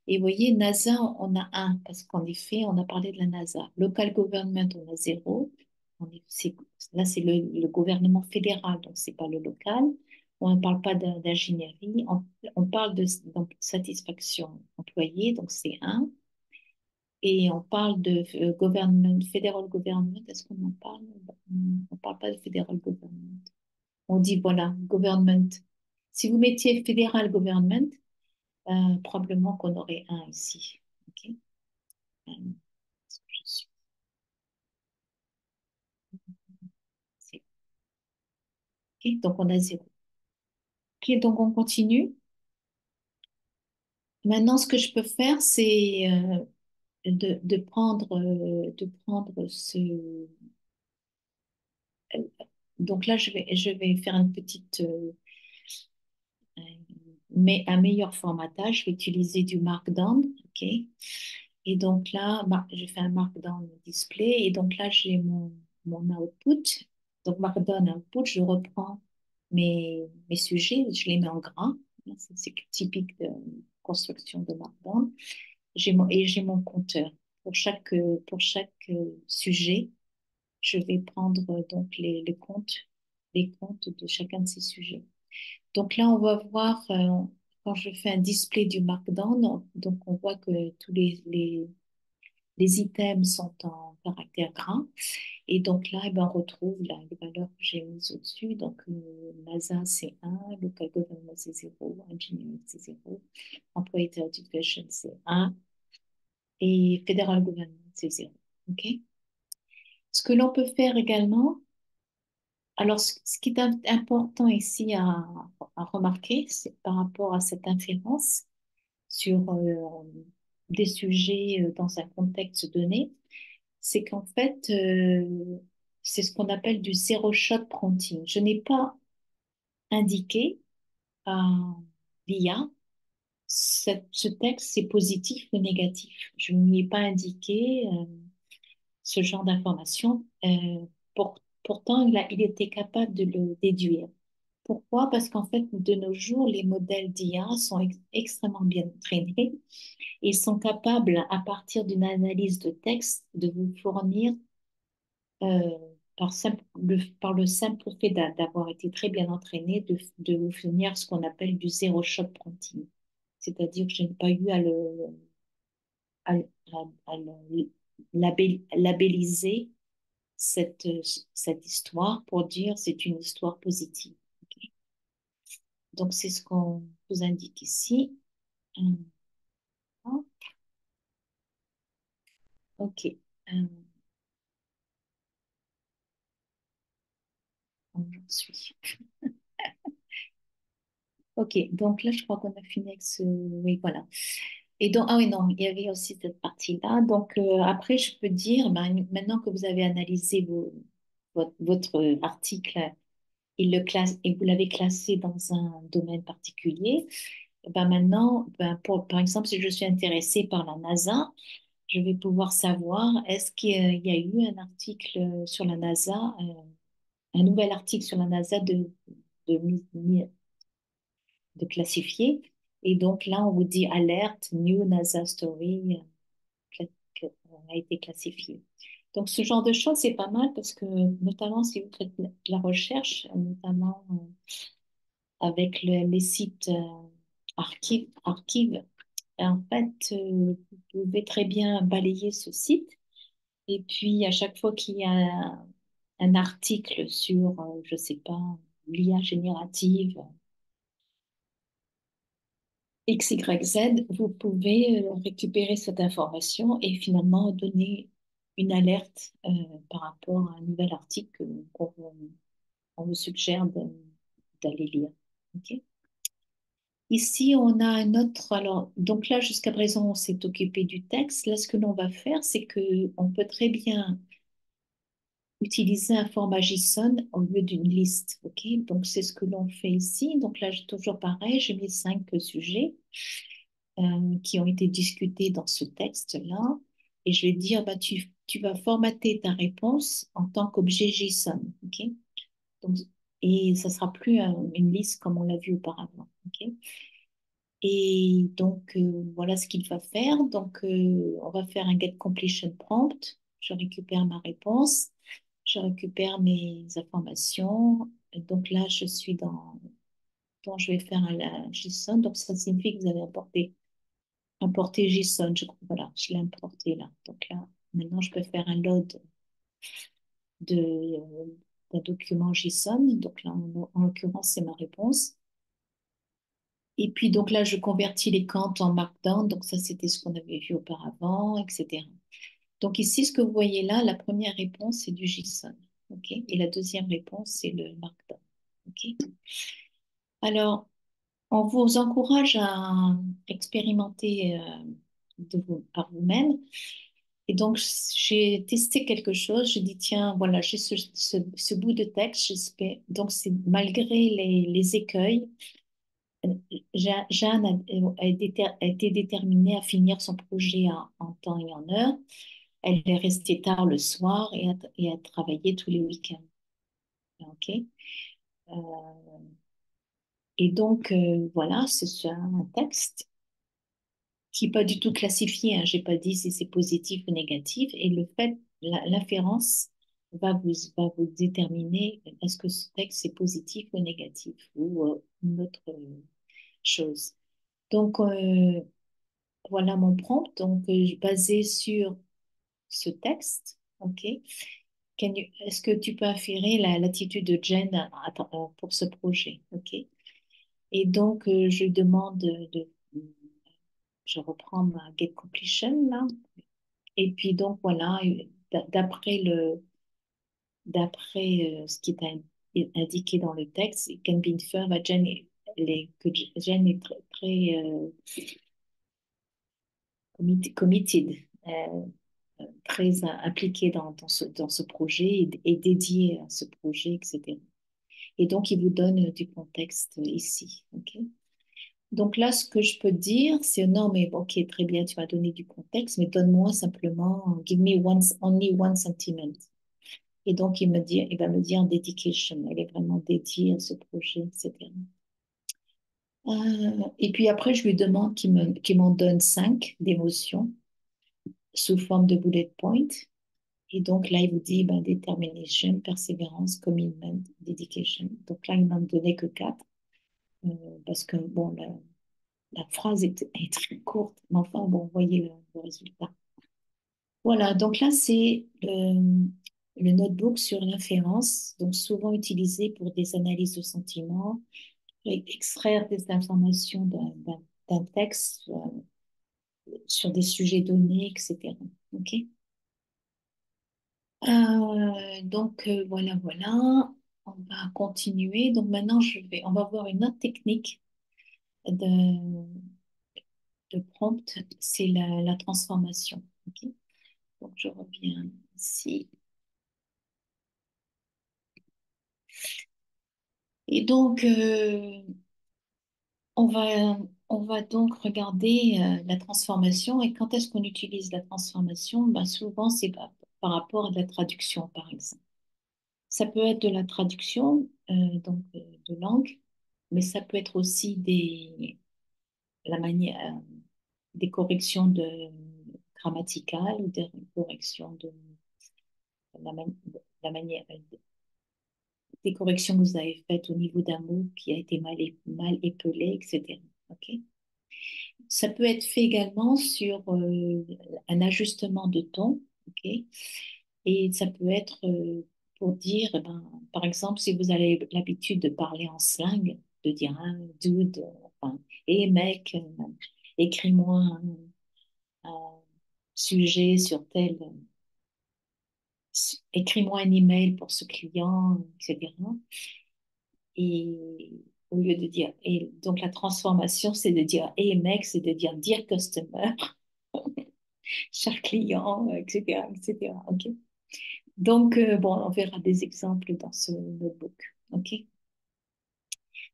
Et vous voyez, NASA, on a un, parce qu'en effet, on a parlé de la NASA. Local government, on a 0. Là, c'est le gouvernement fédéral, donc c'est pas le local. On ne parle pas d'ingénierie. On parle donc, satisfaction employée, donc c'est un. Et on parle de government, federal government. Est-ce qu'on en parle? On ne parle pas de federal government. On dit, voilà, government. Si vous mettiez federal government, probablement qu'on aurait un ici. OK? Est-ce que je suis? OK, donc on a 0. OK, donc on continue. Maintenant, ce que je peux faire, c'est de prendre donc là, je vais faire une petite, mais un meilleur formatage. Je vais utiliser du Markdown, ok? Et donc là, je fais un Markdown display. Et donc là, j'ai mon output. Donc Markdown output, je reprends mes sujets, je les mets en gras. C'est typique de construction de Markdown. Et j'ai mon compteur. Pour chaque sujet, je vais prendre donc les comptes de chacun de ces sujets. Donc là, on va voir, quand je fais un display du Markdown, donc on voit que tous les items sont en caractère gras. Et donc là, eh ben, on retrouve les valeurs que j'ai mises au-dessus. Donc, NASA, c'est 1, Local Government, c'est 0, Engineering, c'est 0, Employee Education, c'est 1, et Federal Government, c'est 0. OK? Ce que l'on peut faire également, alors ce qui est important ici à remarquer, c'est par rapport à cette inférence sur des sujets dans un contexte donné, c'est qu'en fait, c'est ce qu'on appelle du zero shot prompting. Je n'ai pas indiqué à l'IA ce texte, c'est positif ou négatif. Je ne lui ai pas indiqué ce genre d'information. Pourtant, il était capable de le déduire. Pourquoi? Parce qu'en fait, de nos jours, les modèles d'IA sont extrêmement bien entraînés et sont capables, à partir d'une analyse de texte, de vous fournir, euh, par le simple fait d'avoir été très bien entraîné, de vous fournir ce qu'on appelle du zéro shot prompting. C'est-à-dire que je n'ai pas eu à, le- à le labelliser cette, cette histoire pour dire c'est une histoire positive. Ok. Donc, c'est ce qu'on vous indique ici. Hum, Ok. Hum, où j'en suis. Ok, donc là, je crois qu'on a fini avec ce... Oui, voilà. Et donc, ah oui, non, il y avait aussi cette partie-là. Donc, après, je peux dire, ben, maintenant que vous avez analysé votre article, et vous l'avez classé dans un domaine particulier, ben maintenant, ben par exemple, si je suis intéressée par la NASA, je vais pouvoir savoir est-ce qu'il y a eu un article sur la NASA, un nouvel article sur la NASA de, de classifier. Et donc là, on vous dit alerte, new NASA story a été classifié. Donc ce genre de choses, c'est pas mal parce que notamment si vous faites de la recherche, notamment avec les sites archives, en fait, vous pouvez très bien balayer ce site. Et puis, à chaque fois qu'il y a un article sur, je sais pas, l'IA générative, X, Y, Z, vous pouvez récupérer cette information et finalement donner une alerte par rapport à un nouvel article qu'on vous suggère d'aller lire. Ok. Ici, on a un autre. Alors, donc là, jusqu'à présent, on s'est occupé du texte. Là, ce que l'on va faire, c'est que on peut très bien utiliser un format JSON au lieu d'une liste. Ok. Donc, c'est ce que l'on fait ici. Donc là, toujours pareil, j'ai mis 5 sujets qui ont été discutés dans ce texte-là. Et je vais dire, bah, tu vas formater ta réponse en tant qu'objet JSON. Ok. Donc, et ça sera plus une liste comme on l'a vu auparavant. Ok. Et donc, voilà ce qu'il va faire. Donc, on va faire un get completion prompt. Je récupère ma réponse. Je récupère mes informations. Et donc là, je suis je vais faire un JSON. Donc, ça signifie que vous avez importé JSON. Voilà, je l'ai importé là. Donc là, maintenant, je peux faire un load d'un document JSON. Donc là, en l'occurrence, c'est ma réponse. Et puis, donc là, je convertis les comptes en Markdown. Donc ça, c'était ce qu'on avait vu auparavant, etc. Donc ici, ce que vous voyez là, la première réponse, c'est du JSON. OK? Et la deuxième réponse, c'est le Markdown. OK? Alors, on vous encourage à expérimenter par vous-même. Et donc, j'ai testé quelque chose. J'ai dit, tiens, voilà, j'ai ce bout de texte. J'espère. Donc, c'est malgré les écueils, Jeanne a été déterminée à finir son projet en temps et en heure. Elle est restée tard le soir et a travaillé tous les week-ends. OK? Euh, et donc, voilà, c'est un texte qui n'est pas du tout classifié. Hein. Je n'ai pas dit si c'est positif ou négatif. Et le fait, l'inférence va vous déterminer est-ce que ce texte est positif ou négatif ou une autre chose. Donc, voilà mon prompt. Donc, basé sur ce texte, OK. Est-ce que tu peux affirmer l'attitude de Jen pour ce projet? OK. Et donc, je demande je reprends ma get completion là. Et puis donc voilà, d'après d'après ce qui est indiqué dans le texte, it can be inferred that que Jen est très committed, très impliquée dans ce projet et dédiée à ce projet, etc. Et donc, il vous donne du contexte ici. OK? Donc là, ce que je peux dire, c'est non, mais ok, très bien, tu m'as donné du contexte, mais donne-moi simplement, give me only one sentiment. Et donc, il va me dire dedication, elle est vraiment dédiée à ce projet, etc. Et puis après, je lui demande qu'il m'en donne 5 d'émotions sous forme de bullet point. Et donc là, il vous dit ben, determination, persévérance, commitment, dedication. Donc là, il m'en donnait que 4 parce que bon, la phrase est très courte, mais enfin, bon, vous voyez le résultat. Voilà, donc là, c'est le notebook sur l'inférence, donc souvent utilisé pour des analyses de sentiments, extraire des informations d'un texte sur des sujets donnés, etc. OK? Donc, voilà, voilà. On va continuer. Donc, maintenant, on va voir une autre technique de, de prompt, c'est la transformation. OK? Donc, je reviens ici. Et donc, on va, on va donc regarder la transformation. Et quand est-ce qu'on utilise la transformation? Ben, souvent, c'est par rapport à de la traduction, par exemple. Ça peut être de la traduction de langue, mais ça peut être aussi la manière, des corrections grammaticales ou des corrections de la, man- la manière, des corrections que vous avez faites au niveau d'un mot qui a été mal épelé, etc. OK? Ça peut être fait également sur un ajustement de ton, OK? Et ça peut être pour dire, eh ben, par exemple, si vous avez l'habitude de parler en slang, de dire hein, dude, enfin, et mec, écris-moi un sujet sur écris-moi un email pour ce client, etc. Et au lieu de dire, et donc la transformation, c'est de dire, hey mec, c'est de dire, dear customer, cher client, etc., etc. OK? Donc, bon, on verra des exemples dans ce notebook. OK?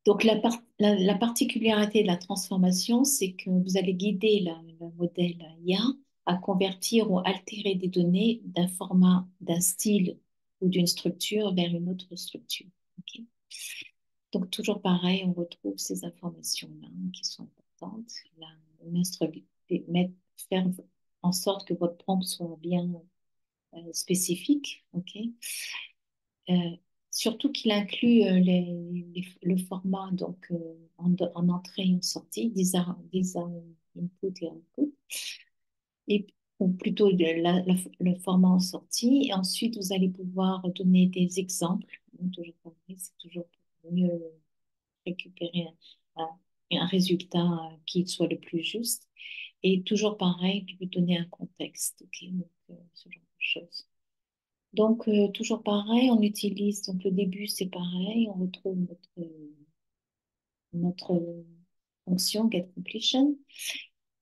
Donc, la particularité de la transformation, c'est que vous allez guider le modèle IA à convertir ou altérer des données d'un format, d'un style ou d'une structure vers une autre structure. OK? Donc, toujours pareil, on retrouve ces informations-là qui sont importantes. Là, faire en sorte que votre prompt soit bien spécifique. OK? Euh, surtout qu'il inclut le format donc, en entrée et en sortie, input et output, et, ou plutôt le format en sortie. Et ensuite, vous allez pouvoir donner des exemples. Donc, toujours pareil, c'est toujours pour mieux récupérer un résultat qui soit le plus juste. Et toujours pareil, lui donner un contexte, ok, donc, ce genre de choses. Donc, toujours pareil, on utilise, donc le début, c'est pareil, on retrouve notre fonction get completion.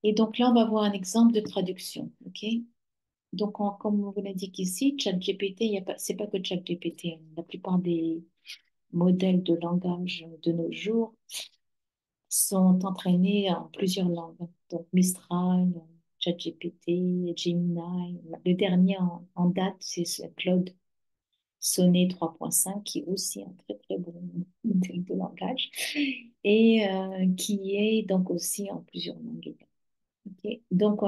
Et donc là, on va voir un exemple de traduction, ok? Donc, comme on vous l'indique ici, ChatGPT, il y a pas, c'est pas que ChatGPT, hein. La plupart des modèles de langage de nos jours sont entraînés en plusieurs langues. Donc, Mistral, ChatGPT, Gemini. Le dernier en date, c'est Claude Sonnet 3.5, qui est aussi un très, très bon modèle de langage et qui est donc aussi en plusieurs langues. Ok. Donc,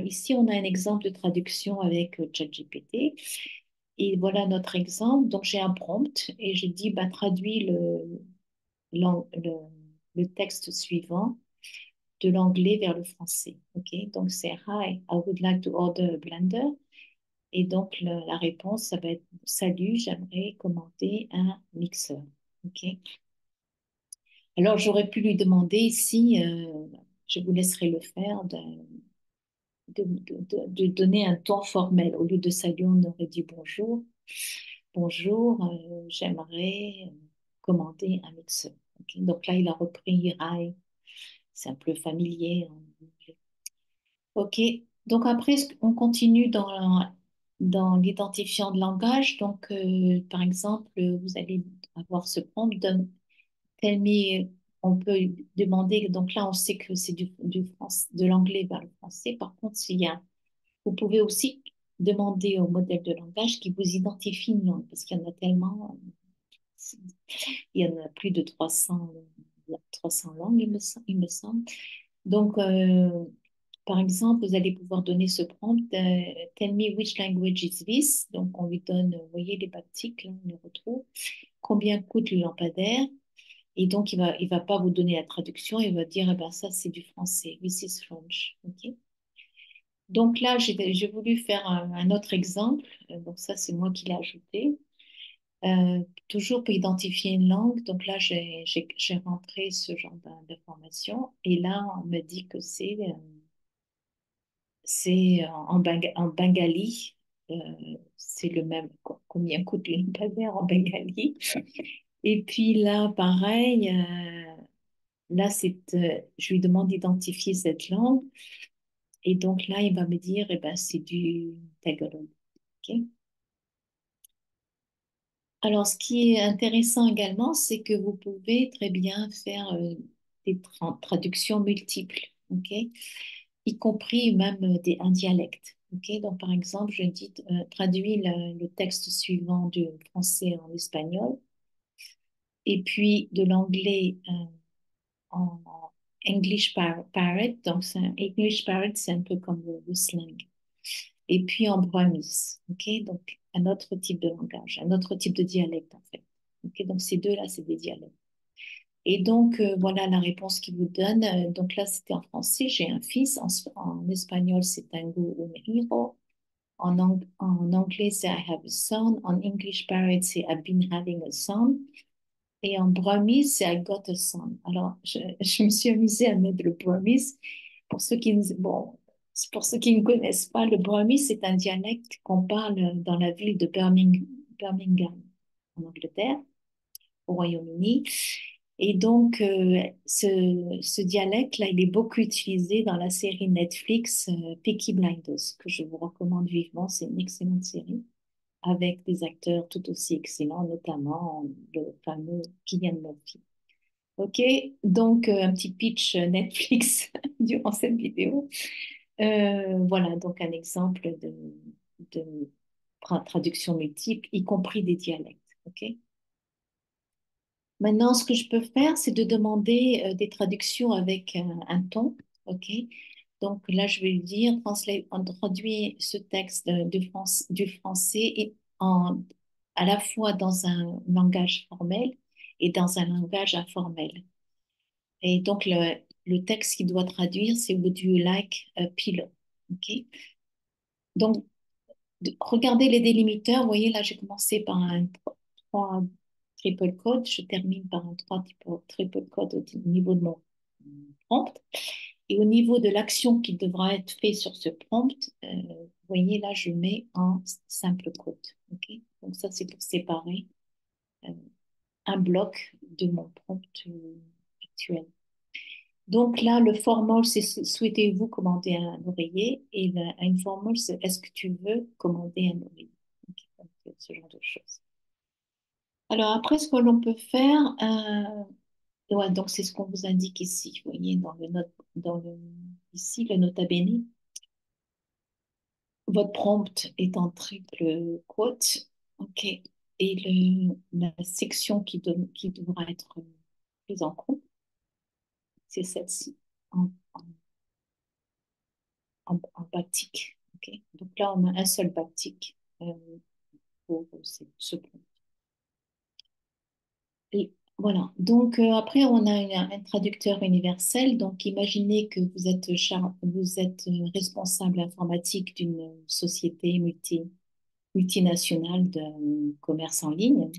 ici, on a un exemple de traduction avec ChatGPT. Et voilà notre exemple. Donc, j'ai un prompt et je dis, bah, traduis l'an- le, le texte suivant de l'anglais vers le français. Ok. Donc, c'est Hi, I would like to order a blender. Et donc, la réponse, ça va être salut, j'aimerais commander un mixeur. Ok. Alors, j'aurais pu lui demander ici, je vous laisserai le faire, de donner un ton formel. Au lieu de salut, on aurait dit bonjour. Bonjour, j'aimerais commander un mixeur. Ok. Donc là, il a repris hi, c'est un peu familier en anglais. Ok, donc après, on continue dans l'identifiant de langage. Donc, par exemple, vous allez avoir ce prompt, tell me, on peut demander, donc là, on sait que c'est de l'anglais vers le français. Par contre, vous pouvez aussi demander au modèle de langage qui vous identifie une langue, parce qu'il y en a tellement, il y en a plus de 300 langues, il me semble. Donc, par exemple, vous allez pouvoir donner ce prompt, Tell me which language is this? Donc, on lui donne, vous voyez, les baptiques, là, on les retrouve. Combien coûte le lampadaire? Et donc, il va pas vous donner la traduction, il va dire, eh ben, ça, c'est du français. This is French. OK? Donc là, j'ai voulu faire un autre exemple. Donc ça, c'est moi qui l'ai ajouté. Toujours pour identifier une langue. Donc là, j'ai rentré ce genre d'informations. Et là, on me dit que c'est en bengali. Euh, c'est le même. Combien coûte le lampadaire en bengali? Et puis là, pareil. Là, je lui demande d'identifier cette langue. Et donc là, il va me dire, eh ben, c'est du tagalog. OK. Alors, ce qui est intéressant également, c'est que vous pouvez très bien faire des traductions multiples, ok? Y compris même un dialecte. Ok. Donc, par exemple, je dis traduis le texte suivant du français en espagnol et puis de l'anglais en English Parrot. Donc, English Parrot, c'est un peu comme le slang. Et puis en Burmese, ok? Donc, un autre type de langage, un autre type de dialecte, en fait. Ok. Donc, ces deux-là, c'est des dialectes. Et donc, voilà la réponse qu'il vous donne. Donc là, c'était en français, j'ai un fils. En espagnol, c'est tengo un hijo. En anglais, c'est I have a son. En English Parrot, c'est I've been having a son. Et en Burmese, c'est I got a son. Alors, je me suis amusée à mettre le Burmese. Bon, pour ceux qui ne connaissent pas, le Burmese, c'est un dialecte qu'on parle dans la ville de Birmingham, en Angleterre, au Royaume-Uni. Et donc, ce dialecte-là, il est beaucoup utilisé dans la série Netflix Peaky Blinders, que je vous recommande vivement. C'est une excellente série avec des acteurs tout aussi excellents, notamment le fameux Cillian Murphy. OK, donc un petit pitch Netflix durant cette vidéo. Voilà, donc un exemple de traduction multiple, y compris des dialectes. OK. Maintenant, ce que je peux faire, c'est de demander des traductions avec un ton. OK. Donc là, je vais lui dire, traduis ce texte du français à la fois dans un langage formel et dans un langage informel. Et donc, le texte qu'il doit traduire, c'est Would you like a pillow? OK? Donc, regardez les délimiteurs. Vous voyez, là, j'ai commencé par un 3 triple code. Je termine par un 3 triple code au niveau de mon prompt. Et au niveau de l'action qui devra être faite sur ce prompt, vous voyez, là, je mets en simple code. OK? Donc, ça, c'est pour séparer euh, un bloc de mon prompt actuel. Donc là, le formal, c'est souhaitez-vous commander un oreiller et le informal, c'est est-ce que tu veux commander un oreiller? Ok, donc, ce genre de choses. Alors après, ce que l'on peut faire, ouais, donc c'est ce qu'on vous indique ici, vous voyez, ici, le nota bene. Votre prompt est en triple quote, ok, et la section qui devra être prise en compte, c'est celle-ci, en, en, en backtick, ok. Donc là, on a un seul backtick pour ce prompt. Et voilà. Donc après, on a un traducteur universel. Donc imaginez que vous êtes responsable informatique d'une société multinationale de commerce en ligne.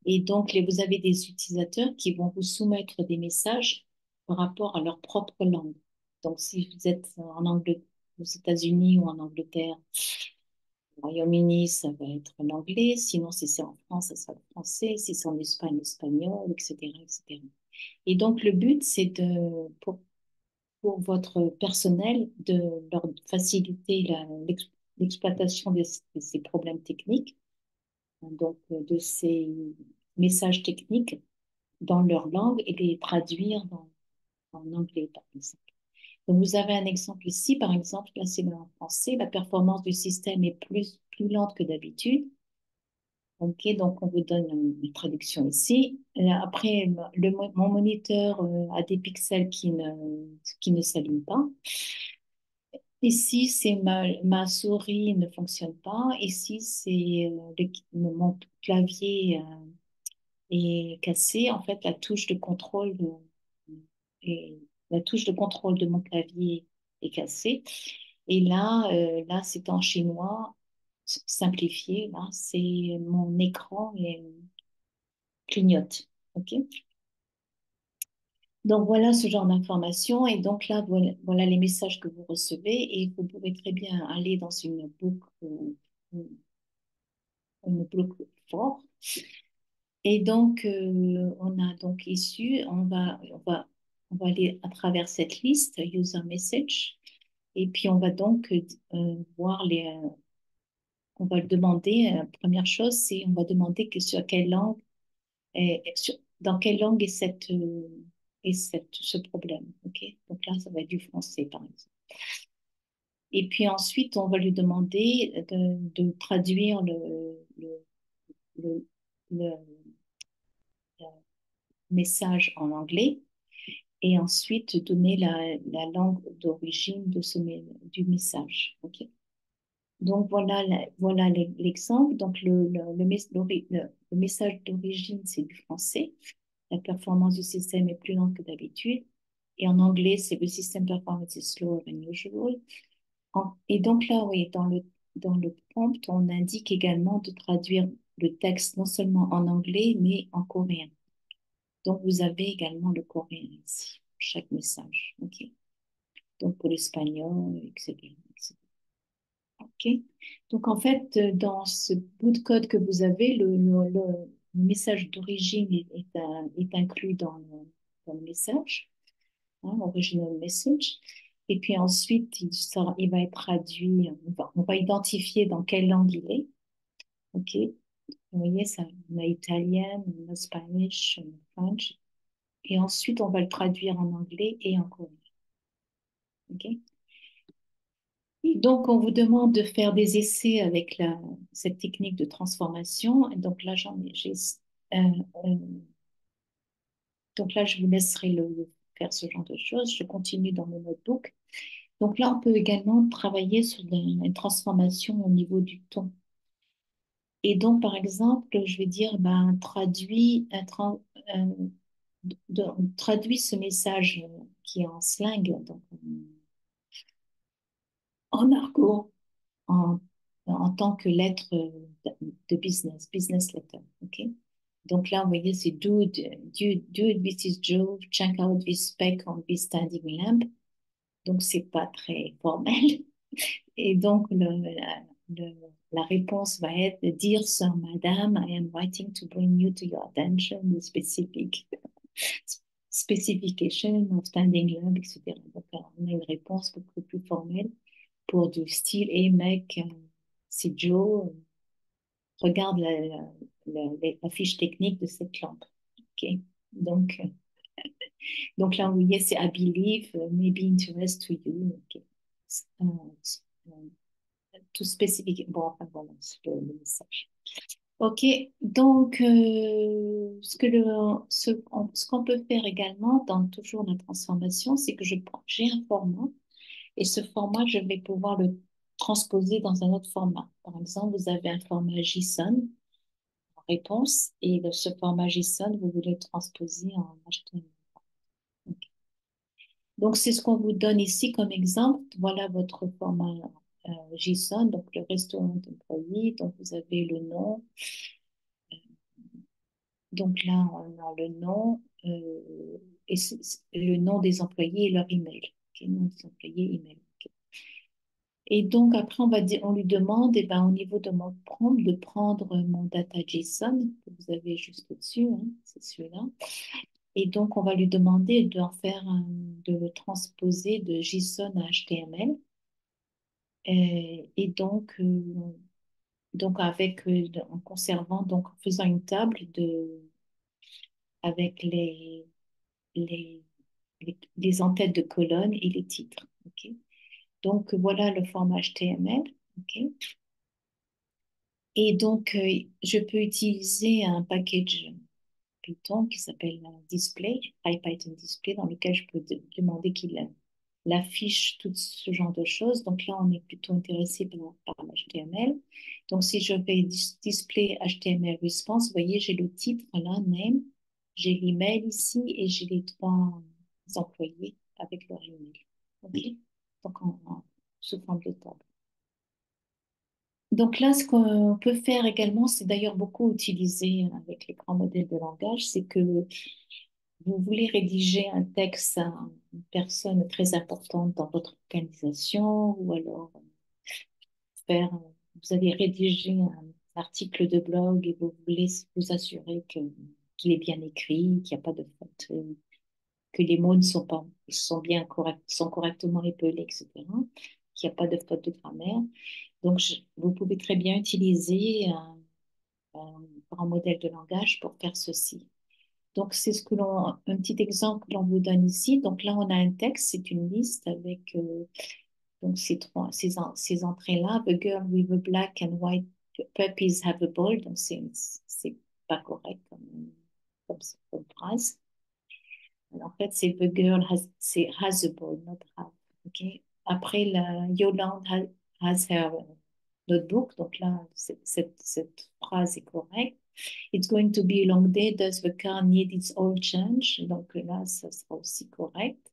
Et donc, vous avez des utilisateurs qui vont vous soumettre des messages par rapport à leur propre langue. Donc, si vous êtes aux États-Unis ou en Angleterre, au Royaume-Uni, ça va être l'anglais. Sinon, si c'est en France, ça sera le français. Si c'est en Espagne, l'espagnol, etc., etc. Et donc, le but, c'est pour votre personnel de leur faciliter l'exploitation de ces problèmes techniques, donc de ces messages techniques dans leur langue et les traduire en anglais, par exemple. Donc, vous avez un exemple ici, par exemple, là c'est en français, la performance du système est plus lente que d'habitude. Ok, donc on vous donne une traduction ici. Après, mon moniteur a des pixels qui ne s'allument pas. Ici, c'est ma souris ne fonctionne pas. Ici, c'est mon clavier est cassé. En fait, et la touche de contrôle de mon clavier est cassée. Et là, c'est en chinois simplifié. Là, c'est mon écran et clignote. OK? Donc voilà ce genre d'informations. Et donc là, voilà les messages que vous recevez. Et vous pouvez très bien aller dans une boucle fort. Et donc, on a donc issu, on va aller à travers cette liste, user message, et puis on va donc voir on va le demander, première chose, c'est on va demander que sur quelle langue, dans quelle langue ce problème, ok? Donc là, ça va être du français, par exemple. Et puis ensuite, on va lui demander de traduire le, le message en anglais et ensuite donner la langue d'origine du message. Ok. Donc voilà l'exemple. Donc le message d'origine, c'est du français. La performance du système est plus lente que d'habitude. Et en anglais, c'est le system performance is slower than usual. Et donc là, oui, dans le prompt, on indique également de traduire le texte non seulement en anglais, mais en coréen. Donc, vous avez également le coréen ici, pour chaque message. OK. Donc, pour l'espagnol, etc., etc. OK. Donc, en fait, dans ce bout de code que vous avez, le message d'origine est inclus dans le message, hein, original message. Et puis ensuite, il va être traduit, on va identifier dans quelle langue il est. OK. Vous voyez, ça, on a italien, on a Spanish, on a French. Et ensuite, on va le traduire en anglais et en coréen. OK. Et donc, on vous demande de faire des essais avec cette technique de transformation. Et donc là, euh, euh, donc là, je vous laisserai faire ce genre de choses. Je continue dans le notebook. Donc là, on peut également travailler sur une transformation au niveau du ton. Et donc, par exemple, je vais dire, ben, traduis ce message qui est en slang, donc en argot, en, en tant que lettre de business letter. OK? Donc là, vous voyez, c'est dude, this is Joe, check out this spec on this standing lamp. Donc, c'est pas très formel. Et donc, la réponse va être de dire, Sir, Madame, I am writing to bring you to your attention the specific specification of standing log, etc. Donc, on a une réponse beaucoup plus formelle pour du style, hey mec, c'est Joe, regarde la fiche technique de cette lampe. OK. Donc, euh, donc là, vous voyez, c'est I believe, maybe interest to you. OK. Euh, tout spécifique. Bon, enfin, voilà, c'est le message. OK. Donc, ce qu'on peut faire également dans toujours la transformation, c'est que j'ai un format et ce format, je vais pouvoir le transposer dans un autre format. Par exemple, vous avez un format JSON en réponse et ce format JSON, vous voulez le transposer en HTML. OK. Donc, c'est ce qu'on vous donne ici comme exemple. Voilà votre format JSON, donc le restaurant employé. Donc, vous avez le nom. Donc là, on a le nom et le nom des employés et leur email. Ok, nom des employés, email. Ok. Et donc après, on lui demande, eh ben, au niveau de mon prompt, de prendre mon data JSON que vous avez juste au-dessus, hein, c'est celui-là. Et donc, on va lui demander de le transposer de JSON à HTML. Et donc en conservant, donc en faisant une table avec les, les en-têtes de colonnes et les titres. Ok. Donc voilà le format HTML. Ok. Et donc je peux utiliser un package Python qui s'appelle display, IPython display, dans lequel je peux demander qu'il affiche tout ce genre de choses. Donc là, on est plutôt intéressé par l'HTML. Donc si je fais display HTML response, vous voyez, j'ai le titre là, name, j'ai l'email ici et j'ai les trois employés avec leur email. OK? Donc sous forme de table. Donc là, ce qu'on peut faire également, c'est d'ailleurs beaucoup utilisé avec les grands modèles de langage, c'est que vous voulez rédiger un texte à une personne très importante dans votre organisation ou alors vous allez rédiger un article de blog et vous voulez vous assurer qu'il est bien écrit, qu'il n'y a pas de faute, que les mots ne sont pas, sont bien sont correctement épelés, etc., qu'il n'y a pas de faute de grammaire. Donc, vous pouvez très bien utiliser un modèle de langage pour faire ceci. Donc, c'est un petit exemple que l'on vous donne ici. Donc là, on a un texte, c'est une liste avec donc ces entrées-là. The girl with the black and white puppies have a ball. Donc, c'est pas correct comme phrase. Alors, en fait, c'est the girl has a ball, not have. OK? Après, Yolande has her notebook. Donc là, cette phrase est correcte. It's going to be a long day. Does the car need its oil change? Donc là, ça sera aussi correct.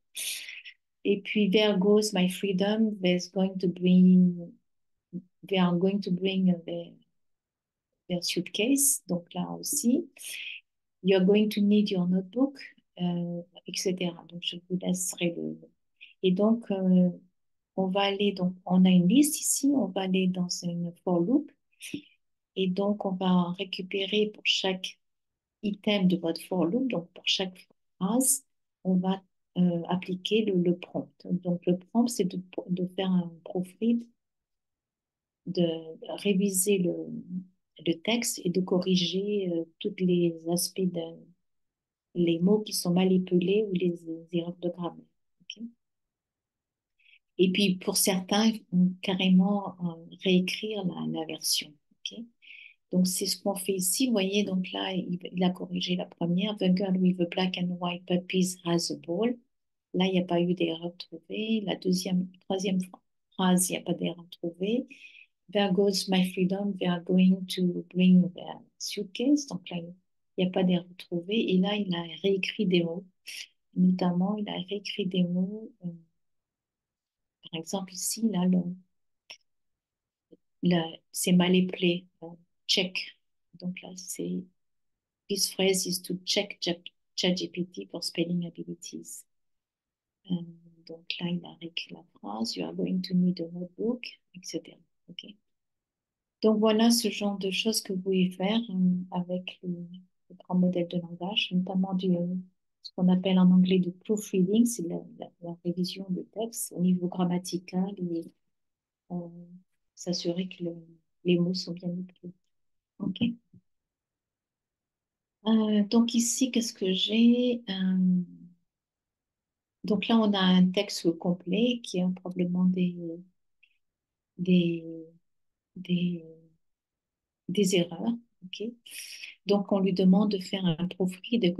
Et puis, there goes my freedom. They are going to bring their suitcase. Donc là aussi, you're going to need your notebook, etc. Donc, je vous laisserai le. Et donc, on a une liste ici, on va aller dans une for loop. Et donc, on va récupérer pour chaque item de votre for loop, donc pour chaque phrase, on va appliquer le prompt. Donc, le prompt, c'est de faire un proofread, de réviser le texte et de corriger tous les aspects les mots qui sont mal épelés ou les erreurs de grammaire. Ok. Et puis, pour certains, carrément réécrire la version. Ok. Donc, c'est ce qu'on fait ici. Vous voyez, donc là, il a corrigé la première. The girl with the black and white puppies has a ball. Là, il n'y a pas eu d'erreur trouvée. Troisième phrase, il n'y a pas d'erreur trouvée. There goes my freedom. They are going to bring their suitcase. Donc là, il n'y a pas d'erreur trouvée. Et là, il a réécrit des mots. Notamment, il a réécrit des mots. Par exemple, ici, là, c'est mal appelé. Check. Donc là, c'est This phrase is to check ChatGPT for spelling abilities. Euh, donc là, il a réécrit la phrase, You are going to need a notebook, etc. Ok. Donc voilà ce genre de choses que vous pouvez faire avec le grand modèle de langage, notamment ce qu'on appelle en anglais de proofreading, c'est la révision de texte au niveau grammatical et euh, s'assurer que les mots sont bien écrits. OK. Donc ici, qu'est-ce que j'ai? Donc là, on a un texte complet qui a probablement des, des, des erreurs. OK. Donc, on lui demande de faire un proofread et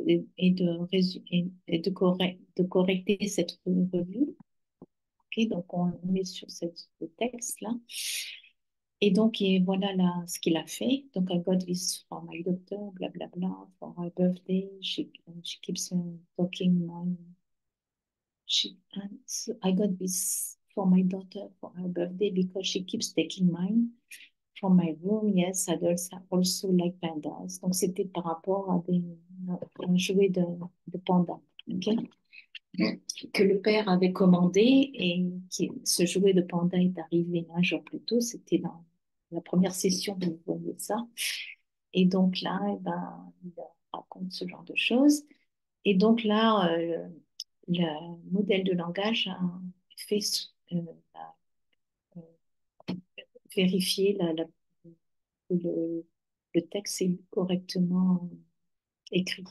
de correcter cette revue. OK. Donc, on met sur ce texte-là. Et donc, voilà là, ce qu'il a fait. Donc, I got this from my doctor, blablabla, for her birthday. She keeps talking my so I got this for my daughter for her birthday because she keeps taking mine from my room. Yes, adults also like pandas. Donc, c'était par rapport à un jouet de panda, ok, que le père avait commandé et ce jouet de panda est arrivé un jour plus tôt. C'était dans la première session où vous voyez ça. Et donc là, eh ben, il raconte ce genre de choses. Et donc là, le modèle de langage a fait a, euh, vérifier que le texte est correctement écrit.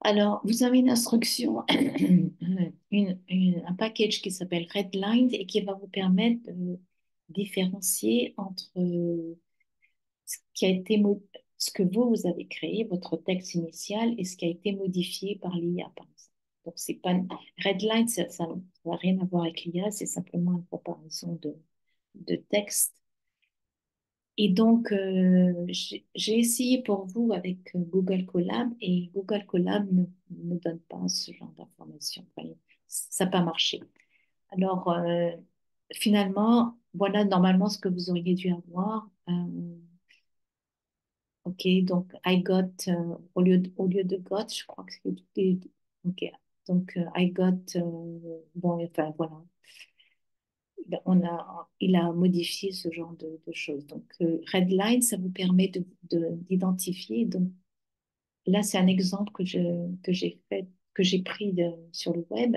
Alors, vous avez une instruction, un package qui s'appelle Redline et qui va vous permettre de différencier entre ce qui a été ce que vous avez créé, votre texte initial, et ce qui a été modifié par l'IA, par exemple. Donc, c'est pas Redline, ça n'a rien à voir avec l'IA, c'est simplement une comparaison de texte. Et donc, j'ai essayé pour vous avec Google Colab et Google Colab ne donne pas ce genre d'informations. Enfin, ça n'a pas marché. Alors, finalement, voilà normalement ce que vous auriez dû avoir. OK, donc I got, au lieu de got, je crois que c'est. OK, donc I got, bon, enfin voilà. Il a modifié ce genre de choses. Donc, Redline, ça vous permet d'identifier. Donc, là, c'est un exemple que j'ai fait, que j'ai pris sur le web,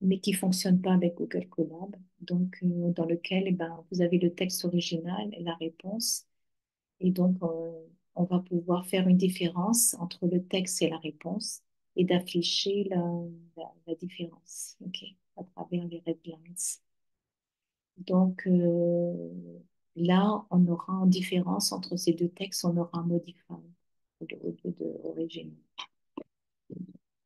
mais qui fonctionne pas avec Google Colab. Donc, dans lequel, eh ben, vous avez le texte original et la réponse. Et donc, on va pouvoir faire une différence entre le texte et la réponse et d'afficher la différence, OK, à travers les redlines. Donc là, on aura en différence entre ces deux textes, on aura un modifier au lieu de original.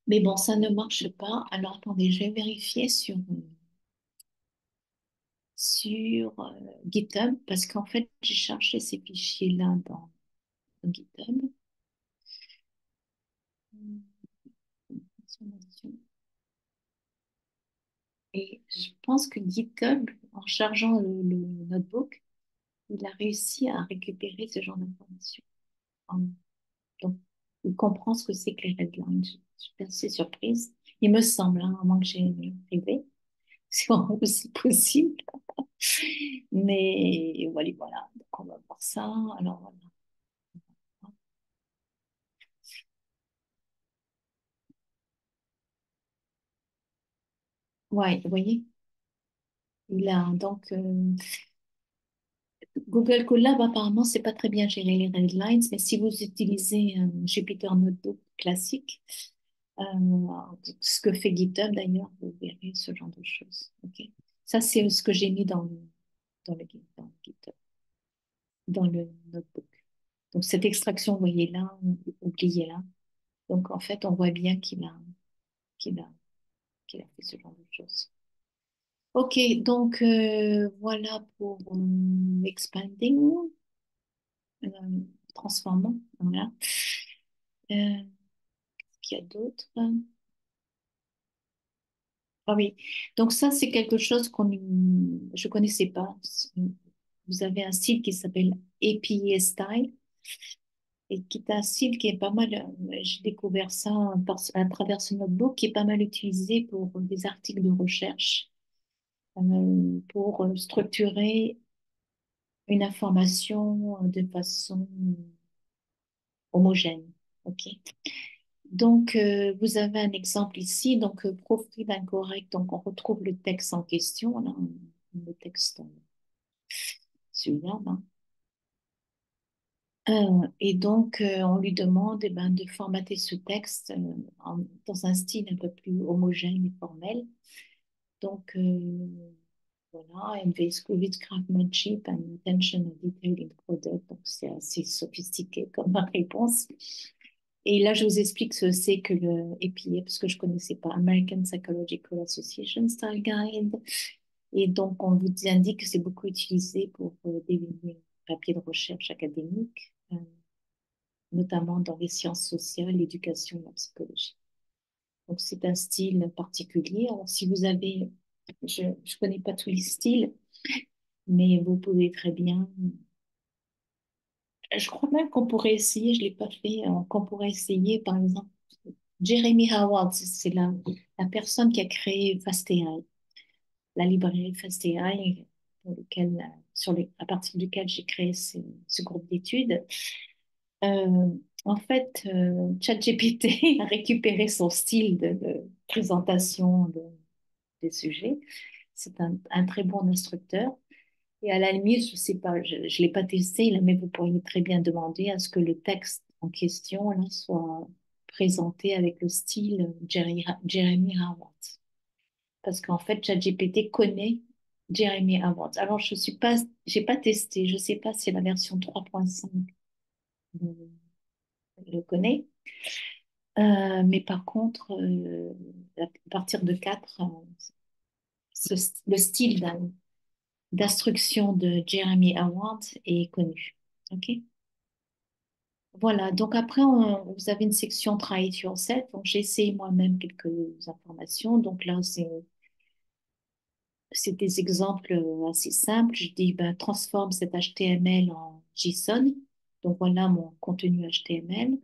Mais bon, ça ne marche pas. Alors attendez, je vais vérifier sur GitHub parce qu'en fait, j'ai cherché ces fichiers-là dans GitHub. Et je pense que GitHub, en chargeant le notebook, il a réussi à récupérer ce genre d'informations. Donc, il comprend ce que c'est que les redlines. Je suis assez surprise. Il me semble, hein, à moins que j'ai rêvé, c'est aussi possible. Mais voilà, voilà. Donc, on va voir ça. Alors, voilà. Ouais, vous voyez, il a donc Google Colab, apparemment, c'est pas très bien géré les redlines, mais si vous utilisez un Jupyter Notebook classique, euh, ce que fait GitHub d'ailleurs, vous verrez ce genre de choses. Ok. Ça, c'est ce que j'ai mis dans le GitHub, dans le notebook. Donc, cette extraction, vous voyez là, oubliez-la. Donc, en fait, on voit bien qu'il a, qu'il a fait ce genre de choses. Ok, donc voilà pour expanding, euh, transformant. Voilà. Qu'il y a d'autres? Ah oui, donc ça, c'est quelque chose je connaissais pas. Vous avez un style qui s'appelle APA Style et qui est un style qui est pas mal, j'ai découvert ça à travers ce notebook, qui est pas mal utilisé pour des articles de recherche, pour structurer une information de façon homogène. OK? Donc, vous avez un exemple ici, donc profil incorrect. Donc, on retrouve le texte en question, là, le texte, celui-là, là. Et donc, on lui demande eh ben, de formater ce texte dans un style un peu plus homogène et formel. Donc, voilà, with craftsmanship and attention to detail in product. Donc, c'est assez sophistiqué comme réponse. Et là, je vous explique ce que c'est que le APA, parce que je ne connaissais pas, American Psychological Association Style Guide. Et donc, on vous indique que c'est beaucoup utilisé pour désigner un papier de recherche académique, notamment dans les sciences sociales, l'éducation et la psychologie. Donc, c'est un style particulier. Alors, si vous avez, je ne connais pas tous les styles, mais vous pouvez très bien. Je crois même qu'on pourrait essayer, je ne l'ai pas fait, qu'on pourrait essayer, par exemple, Jeremy Howard, c'est la personne qui a créé FastAI, la librairie FastAI, à partir duquel j'ai créé ce groupe d'études. Euh, en fait, ChatGPT a récupéré son style de présentation des sujets. C'est un très bon instructeur. Et à la limite, je sais pas, je ne l'ai pas testé, là, mais vous pourriez très bien demander à ce que le texte en question là, soit présenté avec le style Jeremy Howard. Parce qu'en fait, ChatGPT connaît Jeremy Howard. Alors, je suis pas, j'ai pas testé, je sais pas si la version 3.5 le connaît. Mais par contre, à partir de 4, le style d'instruction de Jeremy Howard est connu. OK? Voilà, donc après, vous avez une section Try it yourself. Donc, j'ai essayé moi-même quelques informations. Donc là, c'est des exemples assez simples. Je dis, ben, transforme cet HTML en JSON. Donc, voilà mon contenu HTML.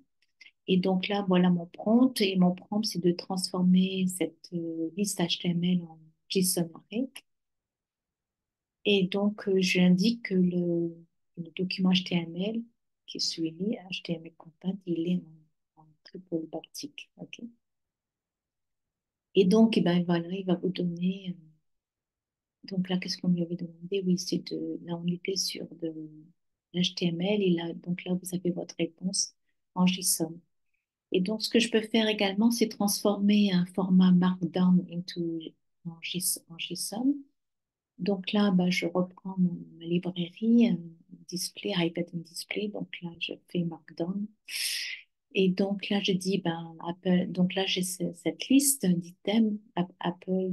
Et donc là, voilà mon prompt. Et mon prompt, c'est de transformer cette liste HTML en JSON array. Et donc, j'indique que le document HTML qui est suivi, HTML content, il est en triple backtick. OK? Et donc, eh ben, voilà, il va vous donner. Donc là, qu'est-ce qu'on lui avait demandé? Oui, là, on était sur de l'HTML. Et là, donc là, vous avez votre réponse en JSON. Et donc, ce que je peux faire également, c'est transformer un format Markdown en JSON. Donc là, bah, je reprends ma librairie display, iPad and Display. Donc là, je fais Markdown. Et donc là, je dis, ben, Apple, donc là, j'ai cette liste d'items, Apple,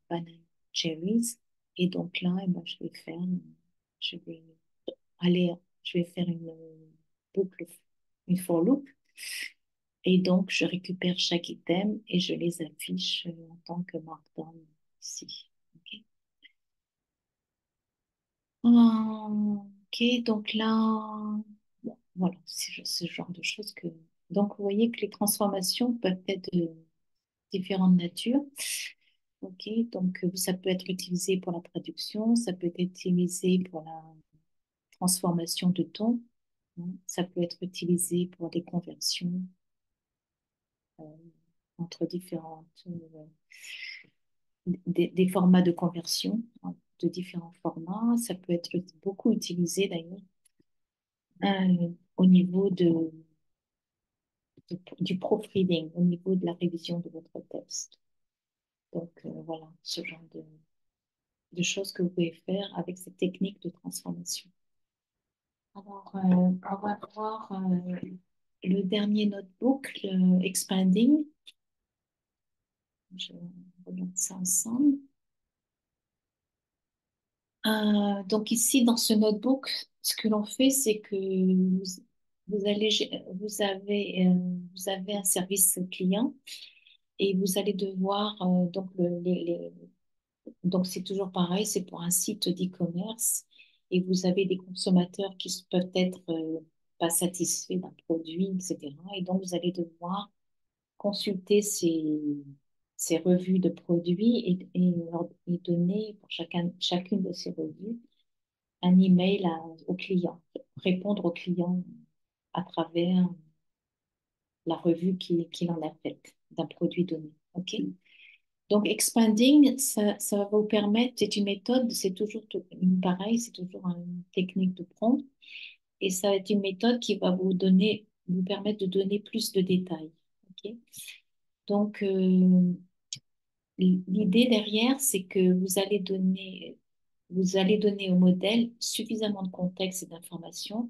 banana, cherries. Et donc là, eh ben, je vais aller, je vais faire une boucle, une for loop. Et donc, je récupère chaque item et je les affiche en tant que Markdown ici. OK. Ok, donc là, bon, voilà, c'est ce genre de choses que. Donc, vous voyez que les transformations peuvent être de différentes natures. Ok, donc ça peut être utilisé pour la traduction, ça peut être utilisé pour la transformation de ton, hein, ça peut être utilisé pour des conversions euh, entre des formats de conversion, hein, de différents formats. Ça peut être beaucoup utilisé d'ailleurs au niveau du proofreading, au niveau de la révision de votre texte. Donc voilà, ce genre de choses que vous pouvez faire avec cette technique de transformation. Alors, on va voir le dernier notebook, le Expanding. Je regarde ça ensemble. Donc ici, dans ce notebook, ce que l'on fait, c'est que vous avez un service client et vous allez devoir, donc, donc c'est toujours pareil, c'est pour un site d'e-commerce et vous avez des consommateurs qui peuvent être pas satisfaits d'un produit, etc. Et donc, vous allez devoir consulter ces revues de produits et donner pour chacune de ces revues un email au client, répondre au client à travers la revue qu'il en a faite d'un produit donné. OK? Donc, expanding, ça va vous permettre, c'est une méthode, c'est toujours pareil, c'est toujours une technique de prompt. Et ça va être une méthode qui va vous permettre de donner plus de détails. OK? Donc, l'idée derrière, c'est que vous allez donner au modèle suffisamment de contexte et d'informations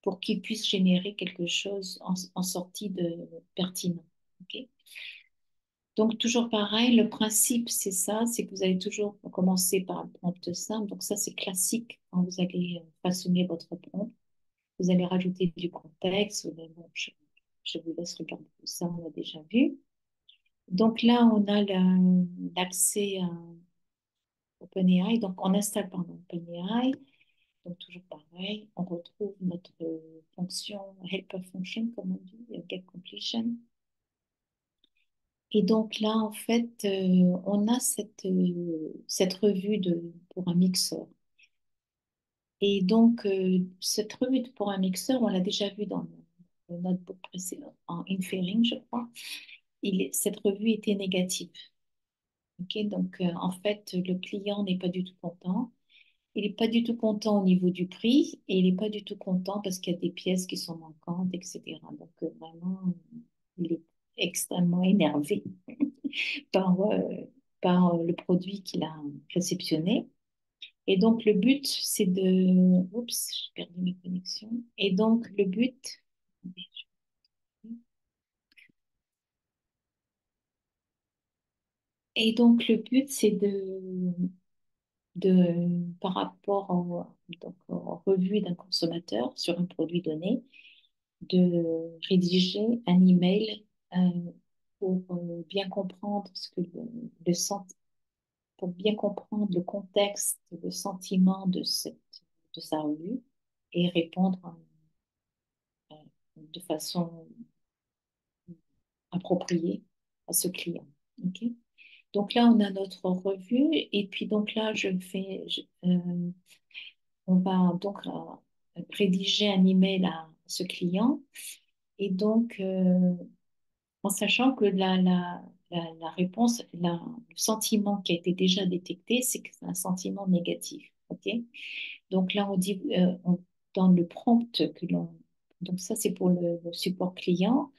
pour qu'il puisse générer quelque chose en sortie de pertinent. OK? Donc, toujours pareil, le principe, c'est ça, c'est que vous allez toujours commencer par un prompt simple. Donc, ça, c'est classique quand vous allez façonner votre prompt. Vous allez rajouter du contexte. Mais bon, je vous laisse regarder tout ça, on l'a déjà vu. Donc là, on a l'accès à OpenAI. Donc, on installe par OpenAI. Donc, toujours pareil, on retrouve notre fonction, helper function, comme on dit, get completion. Et donc là, en fait, on a cette revue pour un mixeur. Et donc, cette revue pour un mixeur, on l'a déjà vu dans le notebook précédent, en inferring, je crois. Cette revue était négative. Ok, donc, en fait, le client n'est pas du tout content. Il n'est pas du tout content au niveau du prix et il n'est pas du tout content parce qu'il y a des pièces qui sont manquantes, etc. Donc, vraiment, il est extrêmement énervé par, le produit qu'il a réceptionné. Et donc, le but, c'est de... Oups, j'ai perdu mes connexions. Et donc, le but... Et donc, le but, c'est par rapport donc, aux revues d'un consommateur sur un produit donné, de rédiger un email pour bien comprendre ce que pour bien comprendre le contexte, le sentiment de sa revue et répondre de façon appropriée à ce client. Ok. Donc là, on a notre revue et puis donc là, on va donc rédiger un email à ce client et donc en sachant que la réponse, le sentiment qui a été déjà détecté, c'est que c'est un sentiment négatif. Ok. Donc là, on dit dans le prompt donc ça c'est pour le support client.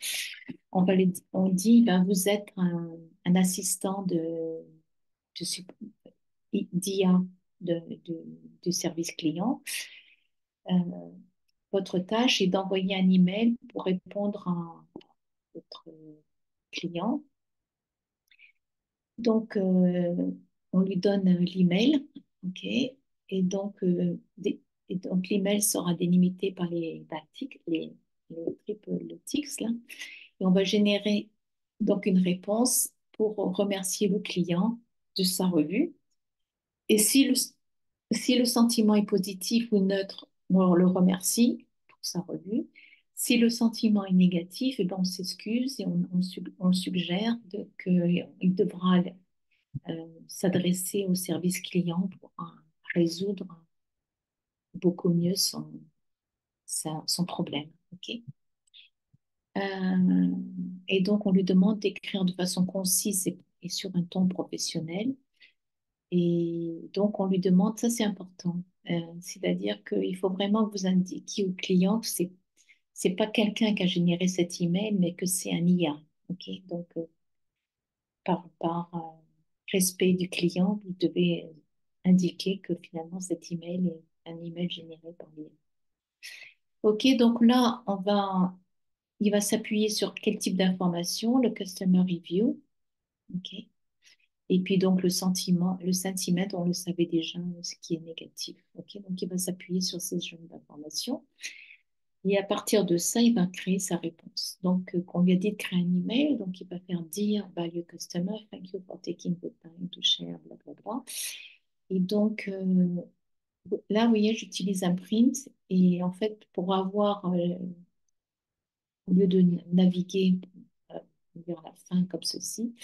On dit, ben, vous êtes un assistant d'IA du service client. Euh, Votre tâche est d'envoyer un email pour répondre à votre client. Donc, on lui donne l'email, ok, et donc, l'email sera délimité par les triple ticks, là, et on va générer donc une réponse pour remercier le client de sa revue. Et si le sentiment est positif ou neutre, on le remercie pour sa revue. Si le sentiment est négatif, eh ben, on s'excuse et on suggère qu'il devra s'adresser au service client pour résoudre beaucoup mieux son problème. Ok. Euh, et donc, on lui demande d'écrire de façon concise et sur un ton professionnel. Et donc, on lui demande, ça c'est important, c'est-à-dire qu'il faut vraiment que vous indiquiez au client que c'est pas quelqu'un qui a généré cet email, mais que c'est un IA. Ok. Donc, par respect du client, vous devez indiquer que finalement cet email est un email généré par l'IA. Ok, donc là, il va s'appuyer sur quel type d'information? Le customer review. Ok. Et puis donc le sentiment, on le savait déjà, ce qui est négatif. Ok, donc il va s'appuyer sur ces genres d'informations. Et à partir de ça, il va créer sa réponse. Donc, on lui a dit de créer un email, donc il va faire dire value customer, thank you for taking the time to share, blablabla. Et donc, là, vous voyez, j'utilise un print. Et en fait, pour avoir, au lieu de naviguer euh, vers la fin comme ceci,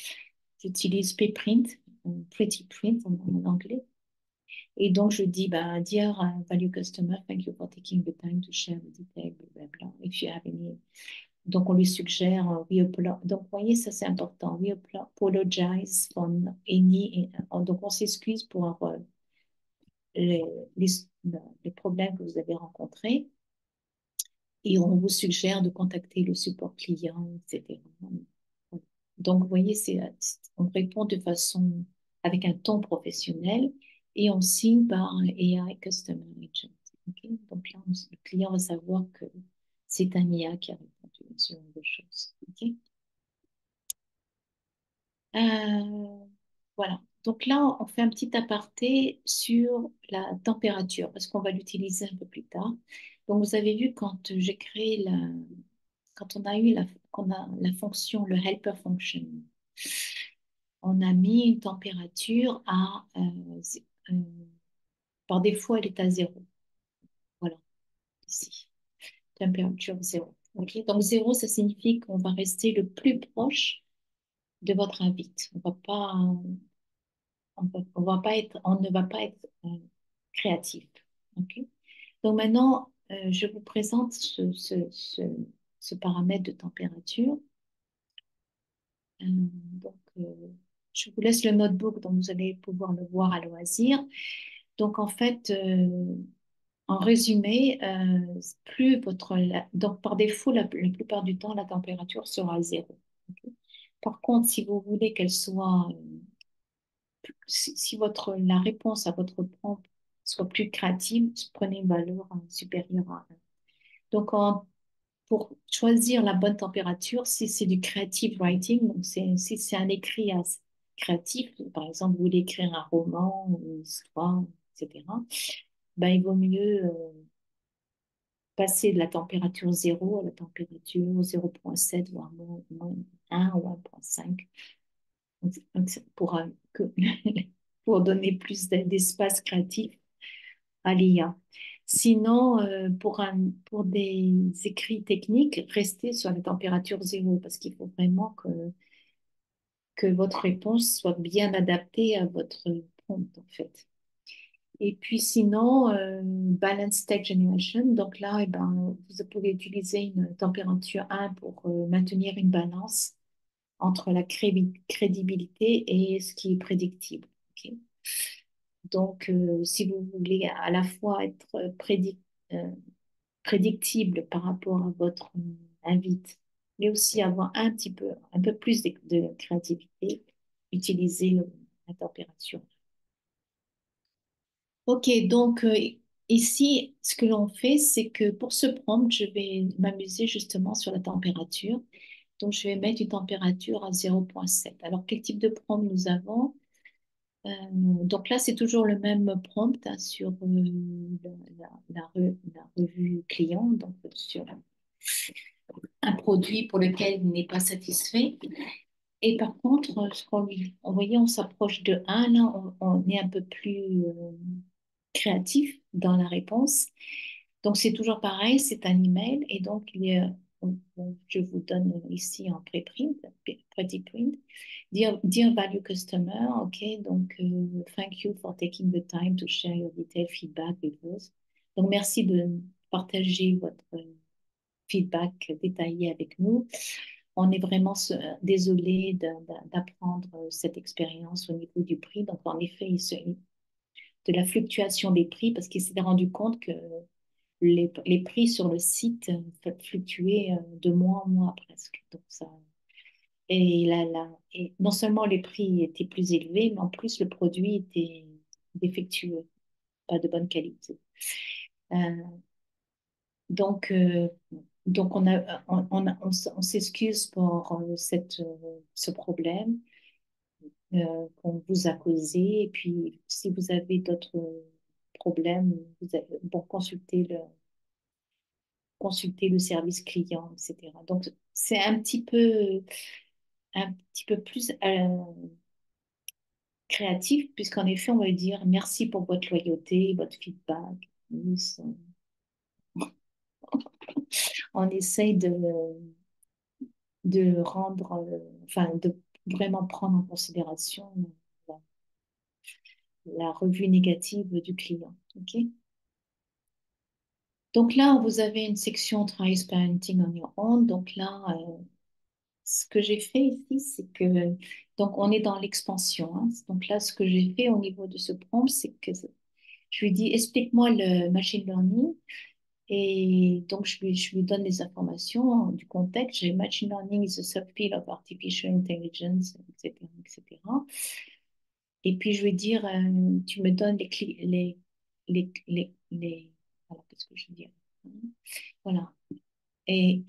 j'utilise pprint, pretty print en anglais. Et donc, je dis, bah, dear value customer, thank you for taking the time to share the detail, blah, blah, blah. If you have any Donc, on lui suggère, donc, vous voyez, ça c'est important. Apologize for any, donc, on s'excuse pour les, les, les problèmes que vous avez rencontrés et on vous suggère de contacter le support client, etc. Voilà. Donc, vous voyez, on répond de façon, avec un ton professionnel et on signe par un AI Customer Agent. Ok. Donc là, le client va savoir que c'est un IA qui a répondu à ce genre de choses. Ok. Voilà. Donc là, on fait un petit aparté sur la température parce qu'on va l'utiliser un peu plus tard. Donc, vous avez vu quand j'ai créé quand on a eu qu'on a la fonction, le helper function, on a mis une température euh, par défaut, elle est à zéro. Voilà, ici. Température zéro. Ok. Donc, zéro, ça signifie qu'on va rester le plus proche de votre invite. On ne va pas être créatif. Ok. Donc maintenant, je vous présente ce paramètre de température. Donc, je vous laisse le notebook, donc vous allez pouvoir le voir à loisir. Donc, en fait, en résumé, donc par défaut, la plupart du temps, la température sera à zéro. Ok. Par contre, si vous voulez qu'elle soit si la réponse à votre prompt soit plus créative, prenez une valeur supérieure à 1. Donc, pour choisir la bonne température, si c'est du creative writing, donc si c'est un écrit créatif, par exemple, vous voulez écrire un roman, une histoire, etc., ben, il vaut mieux passer de la température zéro à la température 0,7, voire moins 1 ou 1,5 pour, pour donner plus d'espace créatif à l'IA. Sinon, pour des écrits techniques, restez sur la température zéro parce qu'il faut vraiment que votre réponse soit bien adaptée à votre prompt, en fait. Et puis sinon, Balance Text Generation. Donc là, eh ben, vous pouvez utiliser une température 1 pour maintenir une balance entre la crédibilité et ce qui est prédictible. Ok. Donc, si vous voulez à la fois être euh, prédictible par rapport à votre invite, mais aussi avoir un peu plus de créativité, utilisez la température. Ok, donc ici, ce que l'on fait, c'est que pour ce prompt, je vais m'amuser justement sur la température. Donc, je vais mettre une température à 0,7. Alors, quel type de prompt nous avons? Donc là, c'est toujours le même prompt hein, sur la revue client, donc sur un produit pour lequel il n'est pas satisfait. Et par contre, on voyait, on s'approche de 1, là, on est un peu plus créatif dans la réponse. Donc, c'est toujours pareil, c'est un email. Et donc, je vous donne ici en pré-print, print. Dear value customer, OK, donc, thank you for taking the time to share your detailed feedback with us. Donc, merci de partager votre feedback détaillé avec nous. On est vraiment désolé d'apprendre cette expérience au niveau du prix. Donc, en effet, de la fluctuation des prix parce qu'il s'est rendu compte que les prix sur le site fluctuaient de mois en mois presque. Donc ça, et non seulement les prix étaient plus élevés, mais en plus le produit était défectueux, pas de bonne qualité. Euh, donc, euh, donc on s'excuse pour ce problème qu'on vous a causé. Et puis, si vous avez d'autres problèmes, bon, consulter le service client, etc. Donc, c'est un petit peu plus créatif, puisqu'en effet, on va dire merci pour votre loyauté, votre feedback. On essaye de rendre, enfin, de vraiment prendre en considération la, la revue négative du client. OK? Donc là, vous avez une section Try Parenting on Your Own. Donc là, ce que j'ai fait ici, c'est que, donc on est dans l'expansion, hein. Donc là, ce que j'ai fait au niveau de ce prompt, c'est que je lui dis, explique-moi le machine learning. Et donc, je lui donne les informations du contexte. J'ai machine learning is a subfield of artificial intelligence, etc., etc. Et puis, je vais dire, tu me donnes les voilà, qu'est-ce que je veux dire? Voilà. Et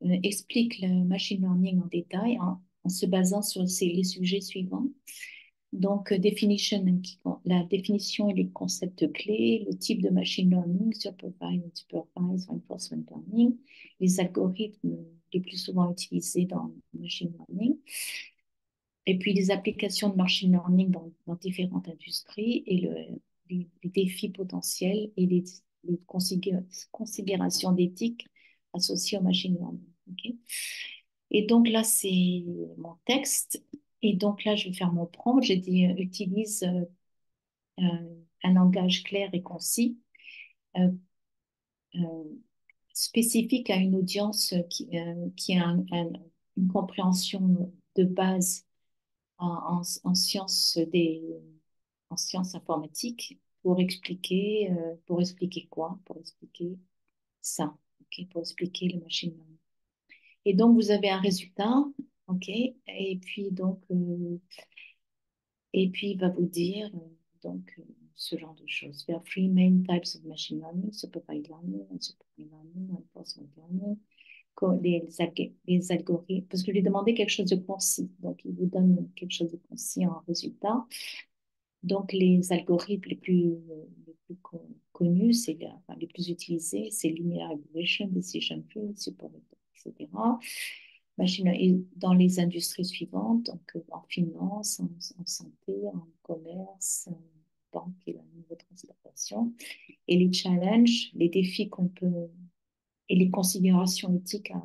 explique le machine learning en détail en se basant sur les sujets suivants. Donc, la définition et les concepts clés, le type de machine learning, supervised, reinforcement learning, les algorithmes les plus souvent utilisés dans le machine learning, et puis les applications de machine learning dans différentes industries et les défis potentiels et les considérations d'éthique associées au machine learning. Ok. Et donc là, c'est mon texte. Et donc là, je vais faire mon prompt. J'ai dit, utilise un langage clair et concis, euh, euh, spécifique à une audience qui a une compréhension de base en sciences en sciences informatiques pour expliquer quoi? Pour expliquer ça, ok? Pour expliquer le machine learning. Et donc, vous avez un résultat, ok? Et puis, il va vous dire ce genre de choses. There are three main types of machine learning, supervised learning, unsupervised learning, reinforcement learning. Les algorithmes, parce que je lui ai demandé quelque chose de concis, donc il vous donne quelque chose de concis en résultat. Donc, les algorithmes connus, enfin, les plus utilisés, c'est linear regression, decision tree, support, etc. Et dans les industries suivantes, donc en finance, en santé, en commerce, en banque et la niveau de transportation. Et les challenges, les défis qu'on peut et les considérations éthiques à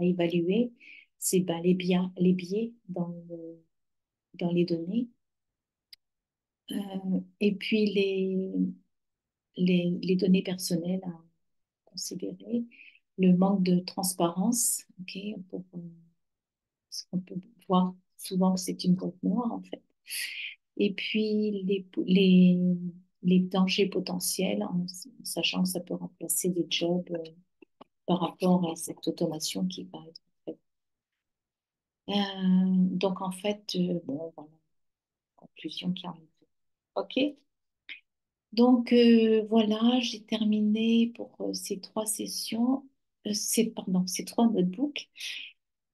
évaluer, c'est ben, les biais dans les données. Et puis les données personnelles à considérer, le manque de transparence, ok, parce qu'on peut voir souvent que c'est une boîte noire en fait. Et puis les dangers potentiels, en sachant que ça peut remplacer des jobs par rapport à cette automation qui va être faite. Donc en fait, bon, voilà, conclusion qui arrive. Ok. Donc voilà, j'ai terminé pour ces trois sessions, ces trois notebooks.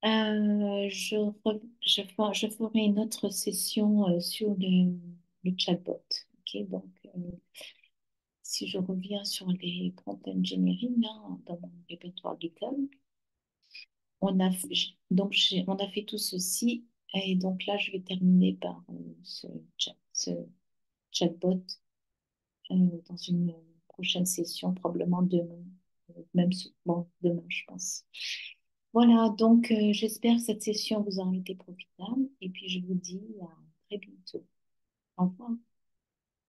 Je ferai une autre session sur le chatbot. Ok, donc si je reviens sur les prompts engineering hein, dans mon répertoire GitHub, on a, fait- j- donc on a fait tout ceci et donc là je vais terminer par ce chatbot dans une prochaine session, probablement demain. Bon, demain, je pense. Voilà, donc j'espère que cette session vous aura été profitable et puis je vous dis